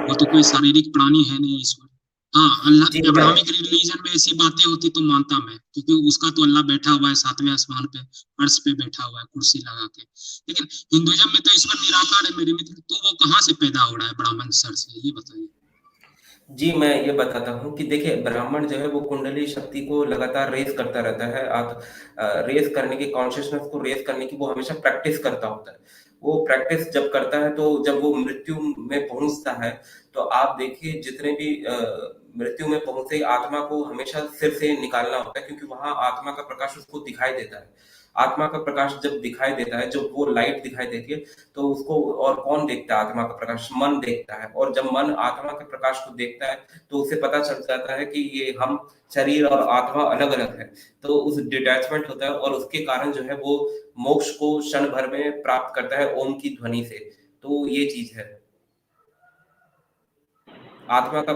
वो तो कोई शारीरिक प्राणी है नहीं ईश्वर। हाँ, अल्लाह जी, अब्राहमिक रिलीजन में ऐसी बातें होती तो मानता मैं, क्योंकि उसका तो अल्लाह बैठा हुआ है 7वें आसमान पे, अर्श पे बैठा हुआ है कुर्सी लगा के। लेकिन हिंदुइज्म में तो ईश्वर निराकार है मेरे मित्र, तो वो कहाँ से पैदा हो रहा है ब्राह्मण सर से, ये बताइए। जी, मैं ये बताता हूँ कि देखिए ब्राह्मण जो है वो कुंडली शक्ति को लगातार रेज़ करता रहता है। आप रेज़ करने की कॉन्शियसनेस को रेज़ करने की वो हमेशा प्रैक्टिस करता होता है। वो प्रैक्टिस जब करता है तो जब वो मृत्यु में पहुँचता है, तो आप देखिए जितने भी मृत्यु में पहुँचते ही आत्मा को हमेशा सिर से निकालना होता है, क्योंकि वहाँ आत्मा का प्रकाश उसको दिखाई देता है। आत्मा का प्रकाश जब दिखाई देता है, जब वो लाइट दिखाई देती है, तो उसको और कौन देखता है आत्मा का प्रकाश? मन देखता है, और जब मन आत्मा के प्रकाश को देखता है, तो उसे पता चल जाता है कि ये हम शरीर और आत्मा अलग-अलग है। तो उस डिटैचमेंट होता है और उसके कारण जो है वो मोक्ष को क्षण भर में प्राप्त करता है ओम की ध्वनि से। तो ये चीज़ है। आत्मा का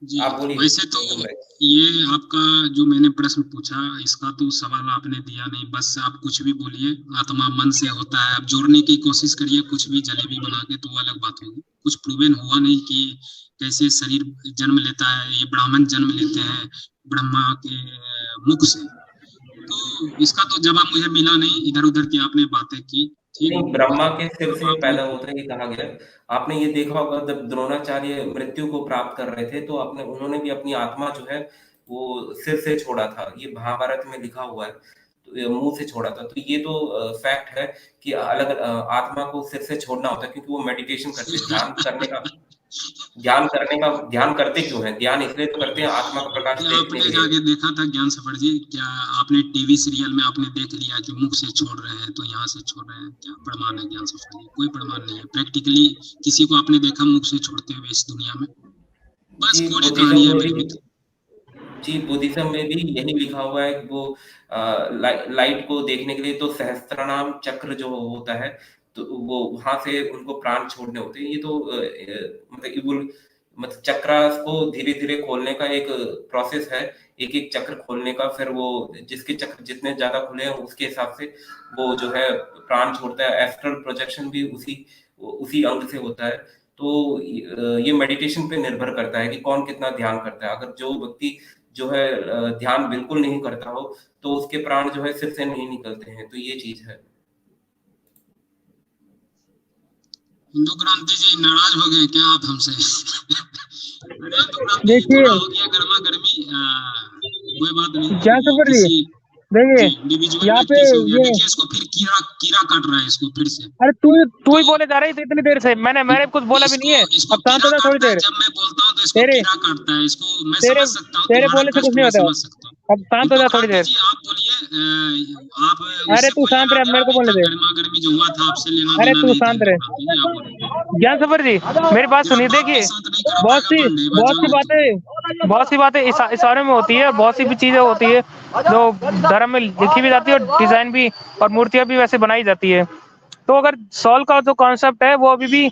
जी, आप बोलिए वैसे तो एकदम राइट। ये आपका जो मैंने प्रश्न पूछा, इसका तो सवाल आपने दिया नहीं, बस आप कुछ भी बोलिए, आत्मा मन से होता है, आप जोड़ने की कोशिश करिए कुछ भी जलेबी बना के, तो वो अलग बात होगी। कुछ प्रूवन हुआ नहीं कि कैसे शरीर जन्म लेता है, ये ब्राह्मण जन्म लेते हैं ब्रह्मा के मुख से, तो इसका तो जवाब मुझे मिला नहीं, इधर-उधर की आपने बातें की, ठीक। नहीं, ब्रह्मा के सिर कोई से बात नहीं। पैदा होता है ये कहा गया है। आपने ये देखा होगा जब द्रोणाचार्य मृत्यु को प्राप्त कर रहे थे, तो आपने उन्होंने भी अपनी आत्मा जो है वो सिर से छोड़ा था। ये महाभारत में लिखा हुआ है। तो ये मुँह से छोड़ा था। तो ये तो फैक्ट है कि आत्मा को सिर से छोड़ना होता है, क्योंकि वो मेडिटेशन करते हैं। ध्यान करते क्यों हैं? ध्यान इसलिए तो करते हैं आत्मा का प्रकाश क्या देखने आपने के लिए। जाके देखा था ज्ञान सफर जी? क्या आपने टीवी सीरियल में आपने देख लिया कि मुख से छोड़ रहे हैं तो यहाँ से छोड़ रहे हैं? क्या प्रमाण है ज्ञान सफर जी? कोई प्रमाण नहीं है। प्रैक्टिकली किसी को आपने देखा मुख से छोड़ते हुए इस दुनिया में? बस जी, कोड़ी बुद्धिज़्म कहानी है में मेरे भी मित्र। जी, बुद्धिज़्म में भी यही लिखा हुआ है कि वो लाइट को देखने के लिए तो सहस्त्रनाम चक्र जो होता है, तो वो वहाँ से उनको प्राण छोड़ने होते हैं। ये तो मतलब चक्रास को धीरे-धीरे खोलने का एक प्रोसेस है। एक-एक चक्र खोलने का, फिर वो जिसके चक्र जितने ज़्यादा खुले हैं उसके हिसाब से वो जो है प्राण छोड़ता है। एस्ट्रल प्रोजेक्शन भी उसी अंग से होता है। तो ये मेडिटेशन पे निर्भर करता है कि कौन कितना ध्यान करता है। अगर जो व्यक्ति जो है ध्यान बिल्कुल नहीं करता हो, तो उसके प्राण जो है सिर से नहीं निकलते हैं, तो ये चीज़ है। हिंदू क्रांति जी नाराज हो गए क्या आप हमसे? अरे हिंदू क्रांति जी देखिए थोड़ा हो गया गर्मा गर्मी, कोई बात नहीं। ज्ञान सफर जी, किसी देखिए जी इंडिविजुअल यहाँ पे व्यक्ति से हो गया। ये, देखिए इसको फिर कीड़ा कीड़ा काट रहा है इसको फिर से। अरे तू ही तो बोले जा रही थी इतनी देर से, मैंने कुछ बोला भी नहीं इसको है। इसको अब शांत कीड़ा हो जा थोड़ी काटता है, देर। जब मैं बोलता हूँ तो इसको तेरे कीड़ा काटता है। इसको मैं तेरे समझ सकता हूँ, तेरे तुम्हारा बोलने से कुछ कष्ट नहीं मैं होता। समझ सकता हूँ। अब शांत हो हिंदू जा थोड़ी क्रांति देर। जी आप बोलिए, आप अरे उससे तू कोई शांत लेना रहे, अब देना मेरे को नहीं बोलने था, दे। गर्मा गर्मी जो हुआ था आपसे लेना अरे देना तू नहीं था। शांत हिंदू रहे। क्रांति जी आप बोलिए। ज्ञान सफर जी, मेरी बात तेरा सुनिए। बाप भी देखिए शांत नहीं करा पाएगा पांडे, ये बात जान ले तू। बहुत सी बातें इशारे में होती है, बहुत सी भी चीजें होती है जो धर्म में लिखी भी जाती है और डिजाइन भी और मूर्तियां भी वैसे बनाई जाती है। तो अगर सॉल का जो कॉन्सेप्ट है वो अभी भी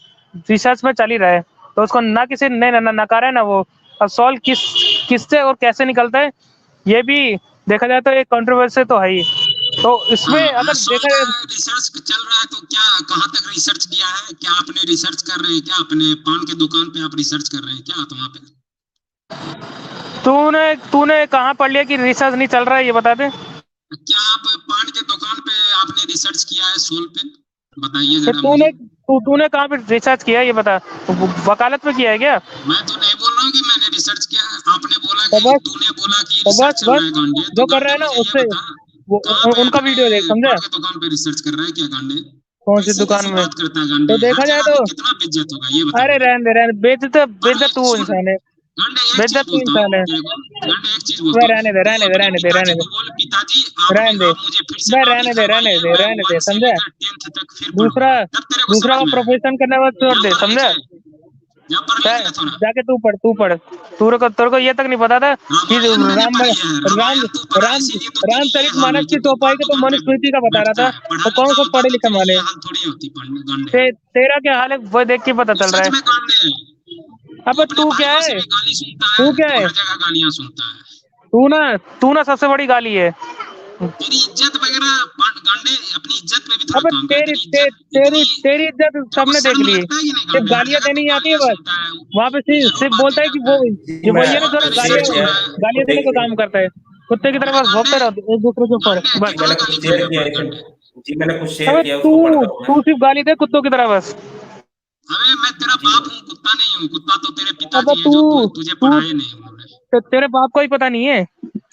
रिसर्च में चल ही रहा है, तो उसको ना किसी ने नकारा है ना वो। अब सॉल किससे और कैसे निकलता है ये भी देखा जाए तो एक कंट्रोवर्सी तो है ही। तो इसमें हाँ, अगर सॉल देखा का जाए, रिसर्च चल रहा है, तो क्या कहाँ तक रिसर्च किया है? क्या आपने रिसर्च कर रहे हैं? क्या अपने पान के दुकान पे आप रिसर्च कर रहे हैं क्या आप वहाँ पे? तूने तूने कहाँ पढ़ लिया कि रिसर्च नहीं चल रहा है, ये बता दे। क्या आप पान के दुकान पे आपने रिसर्च किया है सोल पे? बताइए फिर जरा मुझे। तूने कहाँ पे रिसर्च किया है ये बता। वकालत में किया है क्या? मैं तो नहीं बोल रहा हूँ कि मैंने रिसर्च किया है। आपने बोला तो कि बस तूने बोला कि तो बस रिसर्च चल बस रहा है गांडे, जो तो कर रहा गांडे है ना मुझे ये उससे बता, वो कहाँ पे उनका अपने वीडियो देख, समझा? पान के दुकान पे रिसर्च कर रहा है क्या गांडे? कौन सी कैसी दुकान कैसी में? बात करता है गांडे? तो हर देखा जाए जगह तो, पे कितना बेइज्जत होगा ये बता अरे मुझे। रहने बेइज्जत तू सुन इंसान है। गांडे, एक चीज बेइज्जत तू बोलता इंसान हूँ है। तेरे को। गांडे एक चीज वह बोलता हूँ, रहने दे तू रहने दे अपने रहने दे रहने पिताजी दे को बोल, पिताजी आपने रहने दे आप मुझे फिर से वह नाम रहने दे रहने लिखवाइए, दे मैं रहने दे, 1 से समझा? लेकर 10th तक फिर दूसरा पढ़ूंगा, तब तेरे को दूसरा समझ का में आएगा। प्रोफेशन करने के बाद छोड़ यहाँ दे, पढ़ लिख समझा? ले, यहाँ पढ़ लिख ले थोड़ा। जाके तू पढ़। तेरे को ये तक नहीं पता था कि रामायण मैंने राम पढ़ी है, राम रामायण तू पढ़ा है, राम इसीलिए तो तेरी ये रामचरित हाल है मानस कि की तू चौपाई पान के तो दुकान पे मनुस्मृति का बता रहा बैठता था। है। पढ़ा तो कौन लिखा सा होता पढ़े तो लिखे तेरी वाले? ये हाल थोड़ी होती गांडे। तेरा क्या हाल है वो देख के पता तू चल रहा सच है। में गांडे है। तू अब अपने तू क्या भाइयों से है? भी गाली सुनता तू है, क्या तू है? हर जगह गालियां सुनता है। तू ना सबसे बड़ी गाली है। तेरी इज्जत वगैरह गांडे, अपनी इज्जत पे भी थोड़ा अबे काम कर। तेरी तेरी इज्जत तेरी इतनी, तेरी इज्जत तेरे को सबने देख शर्म ली। लगता है कि नहीं? सिर्फ गांडे हर गालियां जगह देनी तू आती है गालियां बस। सुनता है, वहां पे जरूर सिर्फ बातें बोलता है कि करता वो है, जो मैं वही है ना, जो वहाँ पे शेयर रिसर्च हो किया रहा है। गालियां देने का काम करता है। कुत्ते की तरह बस भौंकते रहो एक दूसरे के ऊपर गांडे बस। जी कितना मैंने कुछ गाली शेयर खाया किया पढ़ है गांडे। जी मैंने कुछ शेयर अबे किया, तू उसको पढ़ता हूँ मैं। तू सिर्फ गाली दे कुत्तों की तरह बस। अबे मैं तेरा जी बाप हूँ, कुत्ता नहीं हूँ। कुत्ता तो तेरे अबे पिताजी है, तू जो तुझे तू पढ़ाए नहीं उन्होंने। तेरे बाप को ही पता नहीं है,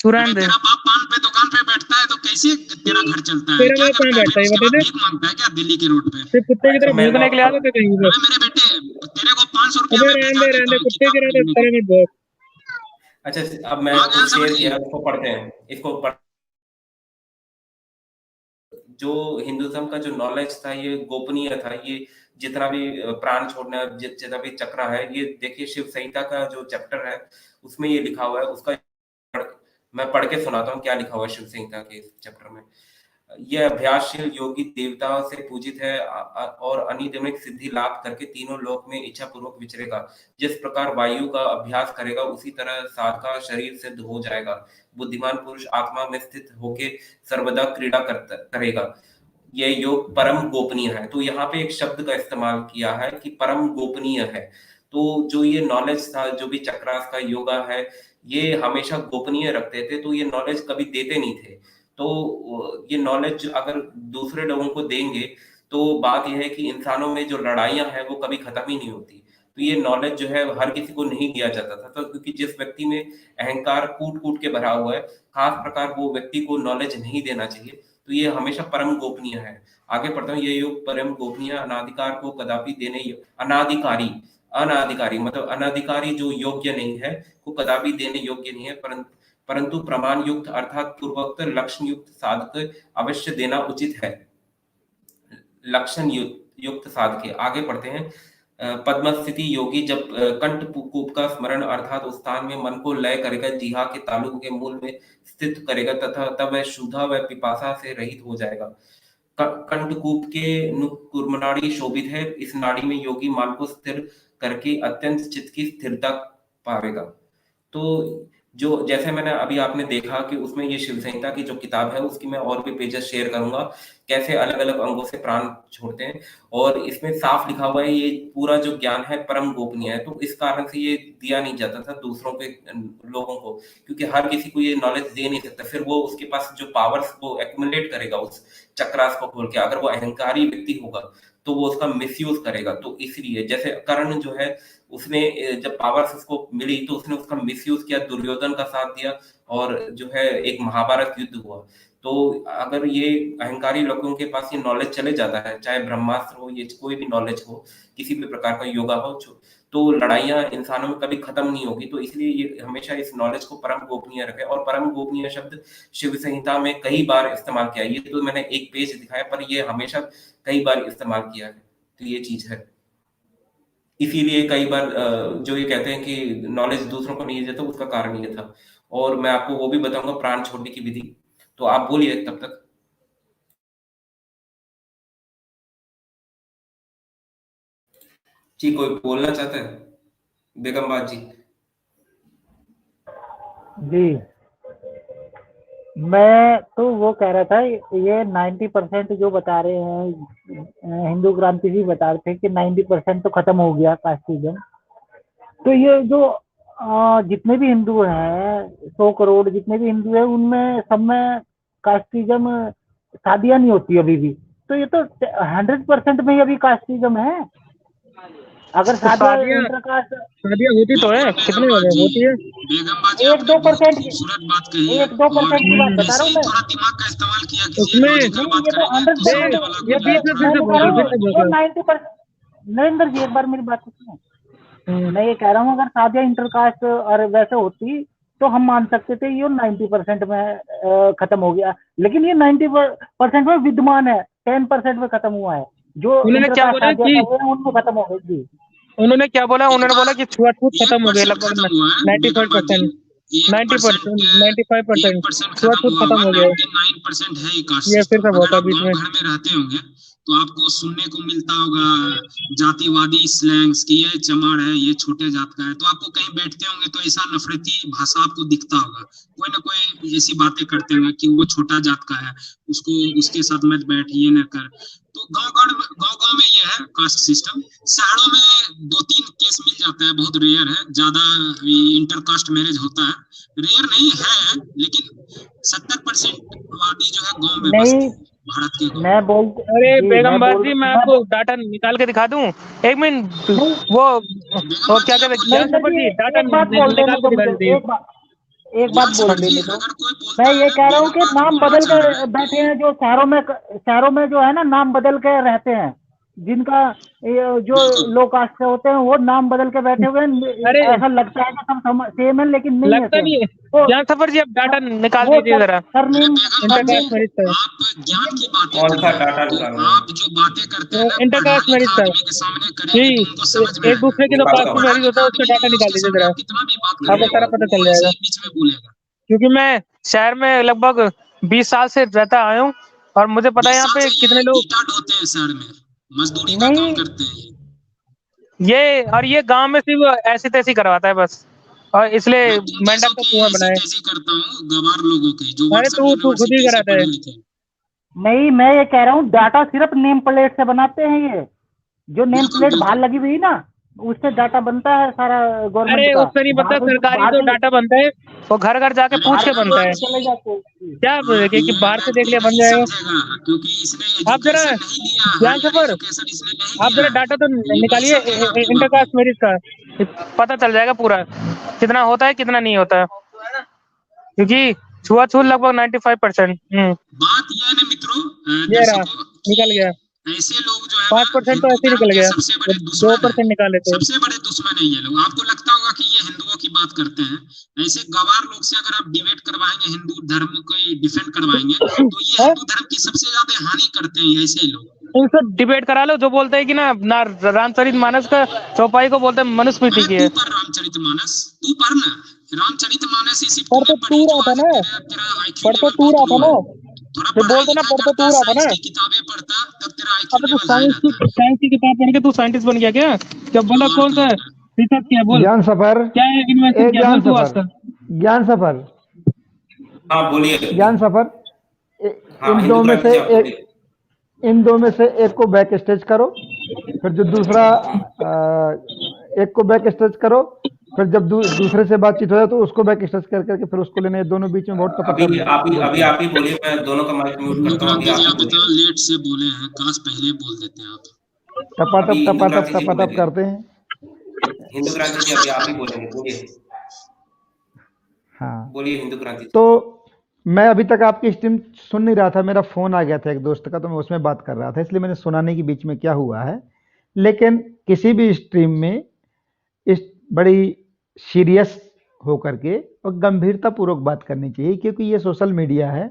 तू अबे रहने दे। तेरा बाप पान पे दुकान पे बैठता है तो कैसे तेरा घर चलता है? तेरा क्या बाप कहाँ करता है? बैठता फिर है ये उसके बता बाद दे। भीख मांगता है क्या दिल्ली के रोड पे? सिर्फ कुत्ते की अच्छा तरह मैं भौंकने के लिए आते थे कहीं पे। अबे मेरे बेटे, तेरे को 500 रुपया अबे मैं भेजा देता रहने दे हूँ कुत्ते की किताब तरह खरीदने के तेरे लिए। में बहुत। अच्छा अब मैं आ गया कुछ समझ शेयर में? किया, इसको पढ़ते हैं, इसको पढ़। जो हिंदुज्म का जो नॉलेज था ये गोपनीय था। ये जितना भी प्राण छोड़ना, जितना भी चक्र है, ये देखिए शिव संहिता का जो चैप्टर है उसमें ये लिखा हुआ है। उसका मैं पढ़ के सुनाता हूँ क्या लिखा हुआ है शिव संहिता के चैप्टर में। यह अभ्यासशील योगी देवताओं से पूजित है और अनिदमिक सिद्धि लाभ करके तीनों लोक में इच्छा पूर्वक विचरेगा। जिस प्रकार वायु का अभ्यास करेगा उसी तरह साधका शरीर सिद्ध हो जाएगा। बुद्धिमान पुरुष आत्मा में स्थित होके सर्वदा क्रीड़ा करेगा। यह योग परम गोपनीय है। तो यहाँ पे एक शब्द का इस्तेमाल किया है कि परम गोपनीय है। तो जो ये नॉलेज था, जो भी चक्रास का योगा है, ये हमेशा गोपनीय रखते थे, तो ये नॉलेज कभी देते नहीं थे। तो ये नॉलेज अगर दूसरे लोगों को देंगे तो बात यह है कि इंसानों में जो लड़ाइयां हैं वो कभी खत्म ही नहीं होती। तो ये नॉलेज जो है हर किसी को नहीं दिया जाता था, तो क्योंकि जिस व्यक्ति में अहंकार कूट कूट के भरा हुआ है, खास प्रकार वो व्यक्ति को नॉलेज नहीं देना चाहिए। तो ये हमेशा परम गोपनीय है। आगे पढ़ता हूँ। ये योग परम गोपनीय, अनाधिकार को कदापि देने अनाधिकारी, अनाधिकारी मतलब अनाधिकारी जो योग्य नहीं है, को कदापि देने योग्य नहीं है, परंतु प्रमाण युक्त अर्थात पूर्वोक्त लक्षण युक्त साधक अवश्य देना उचित है। लक्षण युक्त साधक। आगे पढ़ते हैं। पद्म स्थिति योगी जब कंठ कूप का स्मरण अर्थात उस स्थान में मन को लय करेगा, जीहा के तालु के मूल में स्थित करेगा तथा तब वह क्षुधा व पिपासा से रहित हो जाएगा। कंठकूप के कुर्मनाड़ी शोभित है। इस नाड़ी में योगी मन को स्थिर करके अत्यंत चित्त की स्थिरता पावेगा। तो जो जैसे मैंने अभी आपने देखा कि उसमें ये शिव संहिता की जो किताब है उसकी मैं और भी पेजेस शेयर करूंगा, कैसे अलग अलग अंगों से प्राण छोड़ते हैं। और इसमें साफ लिखा हुआ है ये पूरा जो ज्ञान है परम गोपनीय है। तो इस कारण से ये दिया नहीं जाता था दूसरों के लोगों को, क्योंकि हर किसी को ये नॉलेज दे नहीं सकता। फिर वो उसके पास जो पावर्स वो एक्यूमुलेट करेगा उस चक्रास को खोल के। अगर वो अहंकारी व्यक्ति होगा तो वो उसका मिसयूज करेगा। तो इसलिए जैसे कर्ण जो है, उसने जब पावर्स उसको मिली तो उसने उसका मिसयूज किया, दुर्योधन का साथ दिया और जो है एक महाभारत युद्ध हुआ। तो अगर ये अहंकारी लोगों के पास ये नॉलेज चले जाता है, चाहे ब्रह्मास्त्र हो, ये कोई भी नॉलेज हो, किसी भी प्रकार का योगा हो, तो लड़ाइयां इंसानों में कभी खत्म नहीं होगी। तो इसलिए ये हमेशा इस नॉलेज को परम गोपनीय रखे। और परम गोपनीय शब्द शिव संहिता में कई बार इस्तेमाल किया है। ये तो मैंने एक पेज दिखाया, पर ये हमेशा कई बार इस्तेमाल किया है। तो ये चीज है। इसीलिए कई बार जो ये कहते हैं कि नॉलेज दूसरों को नहीं देता, उसका कारण ये था। और मैं आपको वो भी बताऊंगा प्राण छोड़ने की विधि। तो आप बोलिए तब तक। जी कोई बोलना चाहता है? बेगमबाद जी। जी, मैं तो वो कह रहा था, ये 90% जो बता रहे हैं, हिंदू क्रांति जी बता रहे थे कि 90% तो खत्म हो गया कास्टिज्म। तो ये जो जितने भी हिंदू हैं, 100 करोड़ जितने भी हिंदू हैं, उनमें सब में कास्टिज्म, शादियां नहीं होती अभी भी। तो ये तो 100% में ही अभी कास्टिज्म है। अगर शादियां इंटरकास्ट, शादियां होती तो है, कितने बेगमबाजी होती है। बेगमबाजी आपने 1-2% बहुत की, खूबसूरत बात कही है। 1-2% की बात और बता ऐसे रहा ही हूँ मैं। थोड़ा दिमाग का इस्तेमाल किया कीजिए, उसमें लॉजिकल नहीं, बात ये तो करेंगे तो समझने 100%, वाला ये कोई बीच नहीं। में फिर से मैं कह बोल रहा रहा हूँ फिर से जो बोल 90%, नरेंद्र जी एक बार मेरी बात सुनिए। मैं ये कह रहा हूँ अगर शादियां इंटरकास्ट और वैसे होती तो हम मान सकते थे ये 90% में खत्म हो गया। लेकिन ये 90% में विद्यमान है, 10% में खत्म हुआ है। जो उन्होंने क्या इंटरकास्ट बोला शादियां कि कर रहे हैं उनमें खत्म हो गई जी। उन्होंने बोला कि छुआछूत खत्म हो गई 1% लगभग खत्म हुआ है बेगमबाजी। 95%, 1% 95% 1% खत्म छुआछूत हुआ खत्म होगा, हो गया। 99% है ये कास्ट ये फिर सिस्टम। से अगर होता आप बीच में। गांव घर में रहते होंगे तो आपको सुनने को मिलता होगा जातिवादी स्लैंग्स की, ये चमार है, ये छोटे जात का है, तो आपको कहीं बैठते होंगे तो ऐसा नफरती भाषा आपको दिखता होगा, कोई ना कोई ऐसी बातें करते होंगे कि वो छोटा जात का है, उसको उसके साथ मत बैठ, ये न कर। तो गांव में ये है कास्ट सिस्टम। शहरों में 2-3 केस मिल जाता है, बहुत रेयर है, ज्यादा इंटर कास्ट मैरिज होता है, रेयर नहीं है, लेकिन 70% आबादी जो है गांव में बसती नहीं, है, भारत के गांव। मैं बोल अरे जी, पैगंबर जी, मैं आपको डाटा निकाल के दिखा दूं, एक मिनट। वो क्या कहते हैं ज्ञान सफर जी, डाटा एक बात बोल देने निकाल के दो दिखा मुझे, दीजिए। एक बात ज्ञान बोल सफर जी, देने दो। अगर कोई बोलता मैं है ये कह रहा हूँ कि बेगम नाम बात बदल बोलना चाह रहा के है बैठे कि हैं जो शहरों में जो है ना, नाम बदल के रहते हैं, जिनका जो बिल्कुल लो कास्ट के होते हैं वो नाम बदल के बैठे हुए हैं। अरे ऐसा लगता है कि सब सेम है, लेकिन नहीं है लगता सेम। नहीं है। तो ज्ञान सफर जी, अब डाटा निकाल वो दीजिए जरा, अरे सरनेम बेगम बात जी, इंटरकास्ट मैरिज का। आप ज्ञान की बातें कौन कर सा रहे डाटा हैं, तो निकालना है? आप जो बातें करते हैं ना, पढ़ा इंटरकास्ट मैरिज लिखा का आदमी के सामने जी, करेंगे तो उनको समझ में एक आएगा। दूसरे के जो निकालता कास्ट हूँ। में पढ़ा मैरिज होता लिखा है उसका आदमी डाटा है, निकाल उसके दीजिए सामने जरा, आप कितना भी बात आपको करेंगे सारा पता वो चल ऐसे जाएगा। ही बीच में बोलेगा। क्योंकि मैं शहर में लगभग 20 साल से रहता आया हूँ, और मुझे पता है 20 यहाँ साल पे से कितने ये लोग टीटा ढोते हैं शहर में, मजदूरी का काम नहीं, करते हैं। ये गांव में सिर्फ ऐसी तैसी करवाता है बस, और इसलिए मैं तुम मेंढक जैसों का की कुआं ऐसी बनाए। तैसी करता हूँ, गवार लोगों की जो अरे व्हाट्सएप तू खुद ही यूनिवर्सिटी से कराता है। पढ़े लिखे हैं। नहीं, मैं ये कह रहा हूँ डाटा सिर्फ नेम प्लेट से बनाते हैं ये, जो नेम बिल्कुल प्लेट बाहर बिल्कुल। लगी हुई है ना, उससे डाटा बनता है सारा अरे गवर्नमेंट का। उससे नहीं बनता, सरकारी बाहर जो से डाटा बनता है वो घर घर जाके अरे पूछ के बाहर बेगम बनता बात है। से जी, चले जाते हैं। क्या आप बोलेंगे कि ये बाहर से देख व्यक्ति लिया बन नहीं जाएगा? समझेगा, क्योंकि इसने आप जरा एजुकेशन नहीं लिया, ज्ञान हायर सफर, एजुकेशन इसने नहीं आप लिया जरा है, डाटा तो ये नहीं निकालिए समझेगा आपकी बातें। इंटरकास्ट मैरिज का, पता चल जाएगा पूरा कितना होता है कितना नहीं होता है, क्योंकि छुआछूत लगभग 95%। बात यह है ना मित्रों, ये रहा, दर्शकों, निकल गया। कि ऐसे लोग जो है ना 5% तो हिंदू ऐसे ही धर्म निकल के गया, सबसे वो बड़े दुश्मन है, 2% निकाले थे। सबसे बड़े दुश्मन है ये लोग। आपको लगता होगा कि ये हिंदुओं की बात करते हैं, ऐसे गवार लोग से अगर आप डिबेट करवाएंगे, हिंदू धर्म को डिफेंड करवाएंगे, तो ये हाँ? हिंदू धर्म की सबसे ज्यादा हानि करते हैं ऐसे ही लोग। इनसे डिबेट करा लो, जो बोलते हैं कि ना रामचरितमानस का चौपाई को बोलते हैं मनुस्मृति की तू है। पढ़ रामचरितमानस, तू पढ़ ना रामचरितमानस, इसी पढ़ तो तूने तू पढ़ी जो रहा था आज ना, तेरा आईक्यू पढ़ तो लेवल तू बहुत रहा था लो ना, है। थोड़ा जो पढ़ाई बोलते ना लिखाई पढ़ तो करता, तू रहा था साइंस ना। की किताबें पढ़ता, तब तेरा आईक्यू अब तो लेवल हाई रहता है। साइंस की किताब पढ़ के तू साइंटिस्ट बन गया क्या? क्या बोला, और कौन सा क्या। रिसर्च किया बोल, ज्ञान सफर, क्या इन्वेंशन किया ज्ञान बोल तू आज सफर, तक? ज्ञान सफर, हाँ बोलिए। ज्ञान सफर, हाँ इन हिंदू दो में क्रांति से जी आप एक, बोलिए। इन दो में से एक को बैक स्टेज करो, फिर जो दूसरा एक को बैक स्टेज करो, फिर जब दूसरे से बातचीत हो जाए तो उसको बैक स्टेज कर करके फिर उसको लेने, दोनों बीच में बहुत टपक बोलते हैं। आप ही बोलिए, मैं दोनों का माइक म्यूट हिंदू करता हूँ। अभी क्रांति जी, आप ही आप बोलिए। इतना लेट से बोले हैं, काश पहले बोल देते आप। अभी हिंदू क्रांति जी टपाटप बोलेंगे। करते हैं। हिंदू क्रांति जी अभी आप ही बोलेंगे, बोलिए। हाँ, बोलिए हिंदू क्रांति जी। तो मैं अभी तक आपकी स्ट्रीम सुन नहीं रहा था, मेरा फ़ोन आ गया था एक दोस्त का, तो मैं उसमें बात कर रहा था, इसलिए मैंने सुना नहीं कि बीच में क्या हुआ है। लेकिन किसी भी स्ट्रीम में इस बड़ी सीरियस होकर के और गंभीरतापूर्वक बात करनी चाहिए, क्योंकि ये सोशल मीडिया है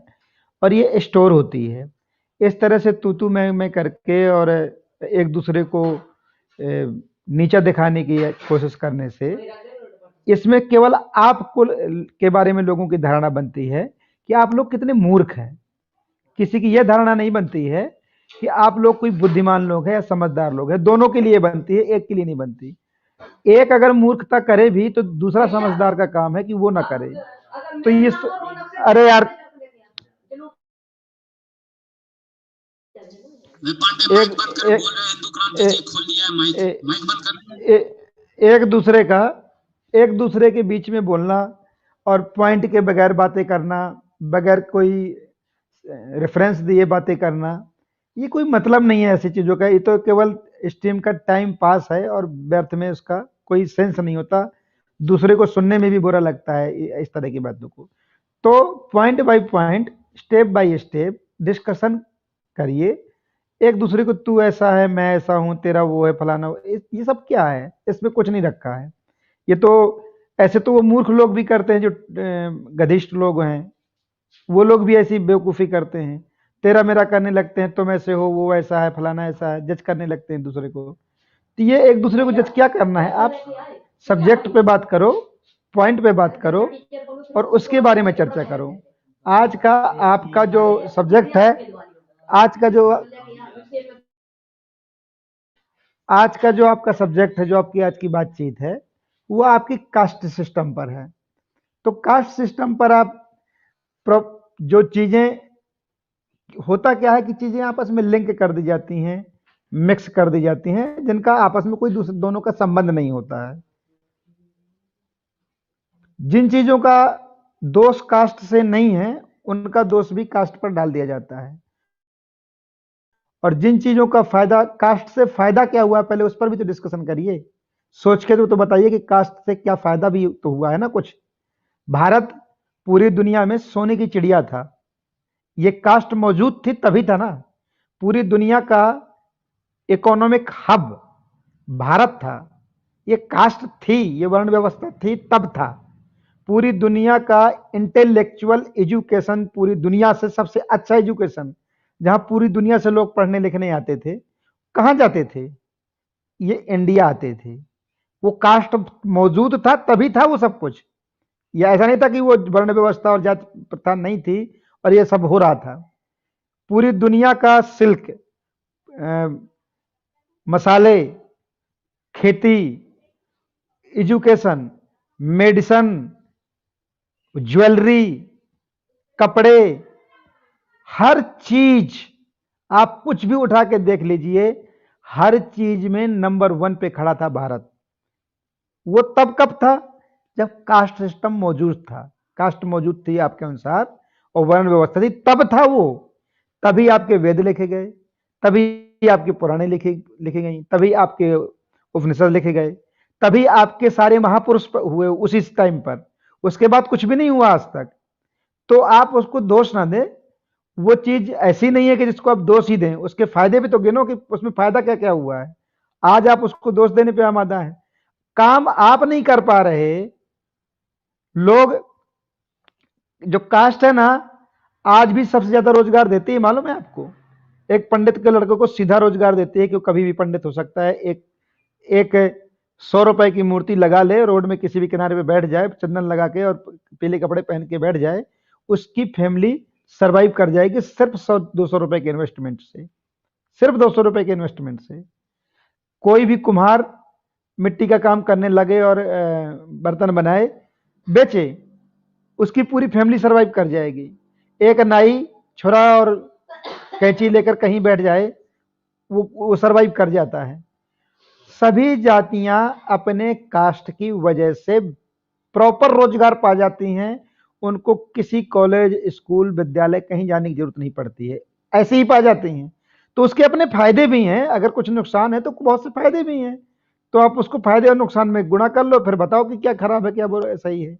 और ये स्टोर होती है। इस तरह से तू मैं करके और एक दूसरे को नीचा दिखाने की कोशिश करने से इसमें केवल आपको के बारे में लोगों की धारणा बनती है कि आप लोग कितने मूर्ख हैं। किसी की यह धारणा नहीं बनती है कि आप लोग कोई बुद्धिमान लोग हैं या समझदार लोग हैं। दोनों के लिए बनती है, एक के लिए नहीं बनती। एक अगर मूर्खता करे भी तो दूसरा समझदार का काम है कि वो ना करे। तो ये अरे यार, पांडे माइक बंद कर, बोल रहे हैं हिंदू क्रांति जी, खोल लिया है माइक, माइक बंद कर। एक दूसरे के बीच में बोलना और पॉइंट के बगैर बातें करना, बगैर कोई रेफरेंस दिए बातें करना, ये कोई मतलब नहीं है ऐसी चीज़ों का। ये तो केवल स्ट्रीम का टाइम पास है और व्यर्थ में उसका कोई सेंस नहीं होता। दूसरे को सुनने में भी बुरा लगता है इस तरह की बातों को। तो point by point, step by step discussion करिए। एक दूसरे को तू ऐसा है, मैं ऐसा हूं, तेरा वो है, फलाना, ये सब क्या है? इसमें कुछ नहीं रखा है। ये तो ऐसे तो वो मूर्ख लोग भी करते हैं, जो गधिष्ठ लोग हैं, वो लोग भी ऐसी बेवकूफ़ी करते हैं। तेरा मेरा करने लगते हैं, तुम ऐसे हो, वो ऐसा है, फलाना ऐसा है, जज करने लगते हैं दूसरे को। तो ये एक दूसरे को जज क्या करना है? आप सब्जेक्ट पे बात करो, पॉइंट पे बात करो और उसके बारे में चर्चा करो। आज का आपका जो सब्जेक्ट है, आज का जो आज का जो आपका सब्जेक्ट है, जो आपकी आज की बातचीत है, वो आपकी कास्ट सिस्टम पर है। तो कास्ट सिस्टम पर आप जो चीजें, होता क्या है कि चीजें आपस में लिंक कर दी जाती हैं, मिक्स कर दी जाती हैं, जिनका आपस में कोई दूसरे दोनों का संबंध नहीं होता है। जिन चीजों का दोष कास्ट से नहीं है, उनका दोष भी कास्ट पर डाल दिया जाता है। और जिन चीजों का फायदा, कास्ट से फायदा क्या हुआ, पहले उस पर भी तो डिस्कशन करिए। सोच के तो बताइए कि कास्ट से क्या फायदा भी तो हुआ है ना कुछ। भारत पूरी दुनिया में सोने की चिड़िया था। ये कास्ट मौजूद थी तभी था ना। पूरी दुनिया का इकोनॉमिक हब भारत था। ये कास्ट थी, ये वर्ण व्यवस्था थी तब था। पूरी दुनिया का इंटेलेक्चुअल एजुकेशन, पूरी दुनिया से सबसे अच्छा एजुकेशन, जहां पूरी दुनिया से लोग पढ़ने लिखने आते थे, कहां जाते थे? ये इंडिया आते थे। वो कास्ट मौजूद था तभी था वो सब कुछ। ये ऐसा नहीं था कि वो वर्ण व्यवस्था और जाति प्रथा नहीं थी और ये सब हो रहा था। पूरी दुनिया का सिल्क, मसाले, खेती, एजुकेशन, मेडिसन, ज्वेलरी, कपड़े, हर चीज, आप कुछ भी उठा के देख लीजिए, हर चीज में नंबर 1 पे खड़ा था भारत। वो तब कब था? जब कास्ट सिस्टम मौजूद था। कास्ट मौजूद थी आपके अनुसार और वर्ण व्यवस्था थी, तब था वो। तभी आपके वेद लिखे गए, तभी आपके पुराणे लिखे गई, तभी आपके उपनिषद लिखे गए, तभी आपके सारे महापुरुष हुए उसी टाइम पर। उसके बाद कुछ भी नहीं हुआ आज तक। तो आप उसको दोष ना दें। वो चीज ऐसी नहीं है कि जिसको आप दोष ही दें। उसके फायदे भी तो गिनो कि उसमें फायदा क्या क्या हुआ है। आज आप उसको दोष देने पे आमादा है। काम आप नहीं कर पा रहे। लोग, जो कास्ट है ना, आज भी सबसे ज्यादा रोजगार देती है, मालूम है आपको? एक पंडित के लड़के को सीधा रोजगार देती है कि कभी भी पंडित हो सकता है। एक 100 रुपए की मूर्ति लगा ले, रोड में किसी भी किनारे पे बैठ जाए, चंदन लगा के और पीले कपड़े पहन के बैठ जाए, उसकी फैमिली सरवाइव कर जाएगी सिर्फ 100-200 रुपए के इन्वेस्टमेंट से। सिर्फ 200 रुपए के इन्वेस्टमेंट से। कोई भी कुम्हार मिट्टी का काम करने लगे और बर्तन बनाए, बेचे, उसकी पूरी फैमिली सरवाइव कर जाएगी। एक नाई छुरा और कैंची लेकर कहीं बैठ जाए, वो सरवाइव कर जाता है। सभी जातियां अपने कास्ट की वजह से प्रॉपर रोजगार पा जाती हैं। उनको किसी कॉलेज, स्कूल, विद्यालय कहीं जाने की जरूरत नहीं पड़ती है, ऐसे ही पा जाती हैं। तो उसके अपने फायदे भी हैं। अगर कुछ नुकसान है तो बहुत से फायदे भी हैं। तो आप उसको फायदे और नुकसान में गुणा कर लो, फिर बताओ कि क्या खराब है, क्या बुरा, सही है।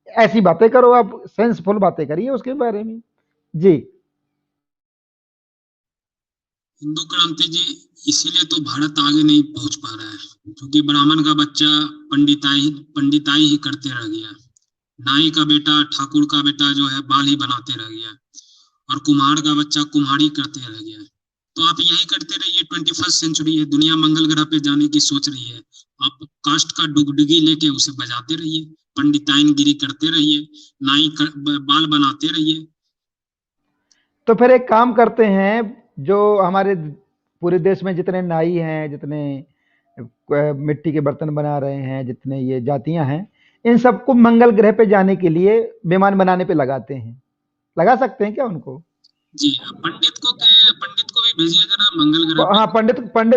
ऐसी बातें करो, आप सेंसफुल बातें करिए उसके बारे में। जी हिंदू क्रांति जी, इसीलिए तो भारत आगे नहीं पहुंच पा रहा है, क्योंकि ब्राह्मण का बच्चा पंडिताई ही करते रह गया। नाई का बेटा, ठाकुर का बेटा जो है बाल ही बनाते रह गया, और कुम्हार का बच्चा कुम्हारी करते रह गया। तो आप यही करते रहिए। 21st सेंचुरी है, दुनिया मंगल ग्रह पे जाने की सोच रही है। आप कास्ट का डुगडुगी लेके उसे बजाते रहिए, पंडिताइनगिरी करते रहिए, बाल बनाते रहिए। तो फिर एक काम करते हैं, जो हमारे पूरे देश में जितने नाई हैं, जितने मिट्टी के बर्तन बना रहे हैं, जितने ये जातियां हैं, इन सबको मंगल ग्रह पे जाने के लिए विमान बनाने पे लगाते हैं। लगा सकते हैं क्या उनको? जी, पंडित को भी भेजिए जरा मंगल ग्रह पे। हाँ,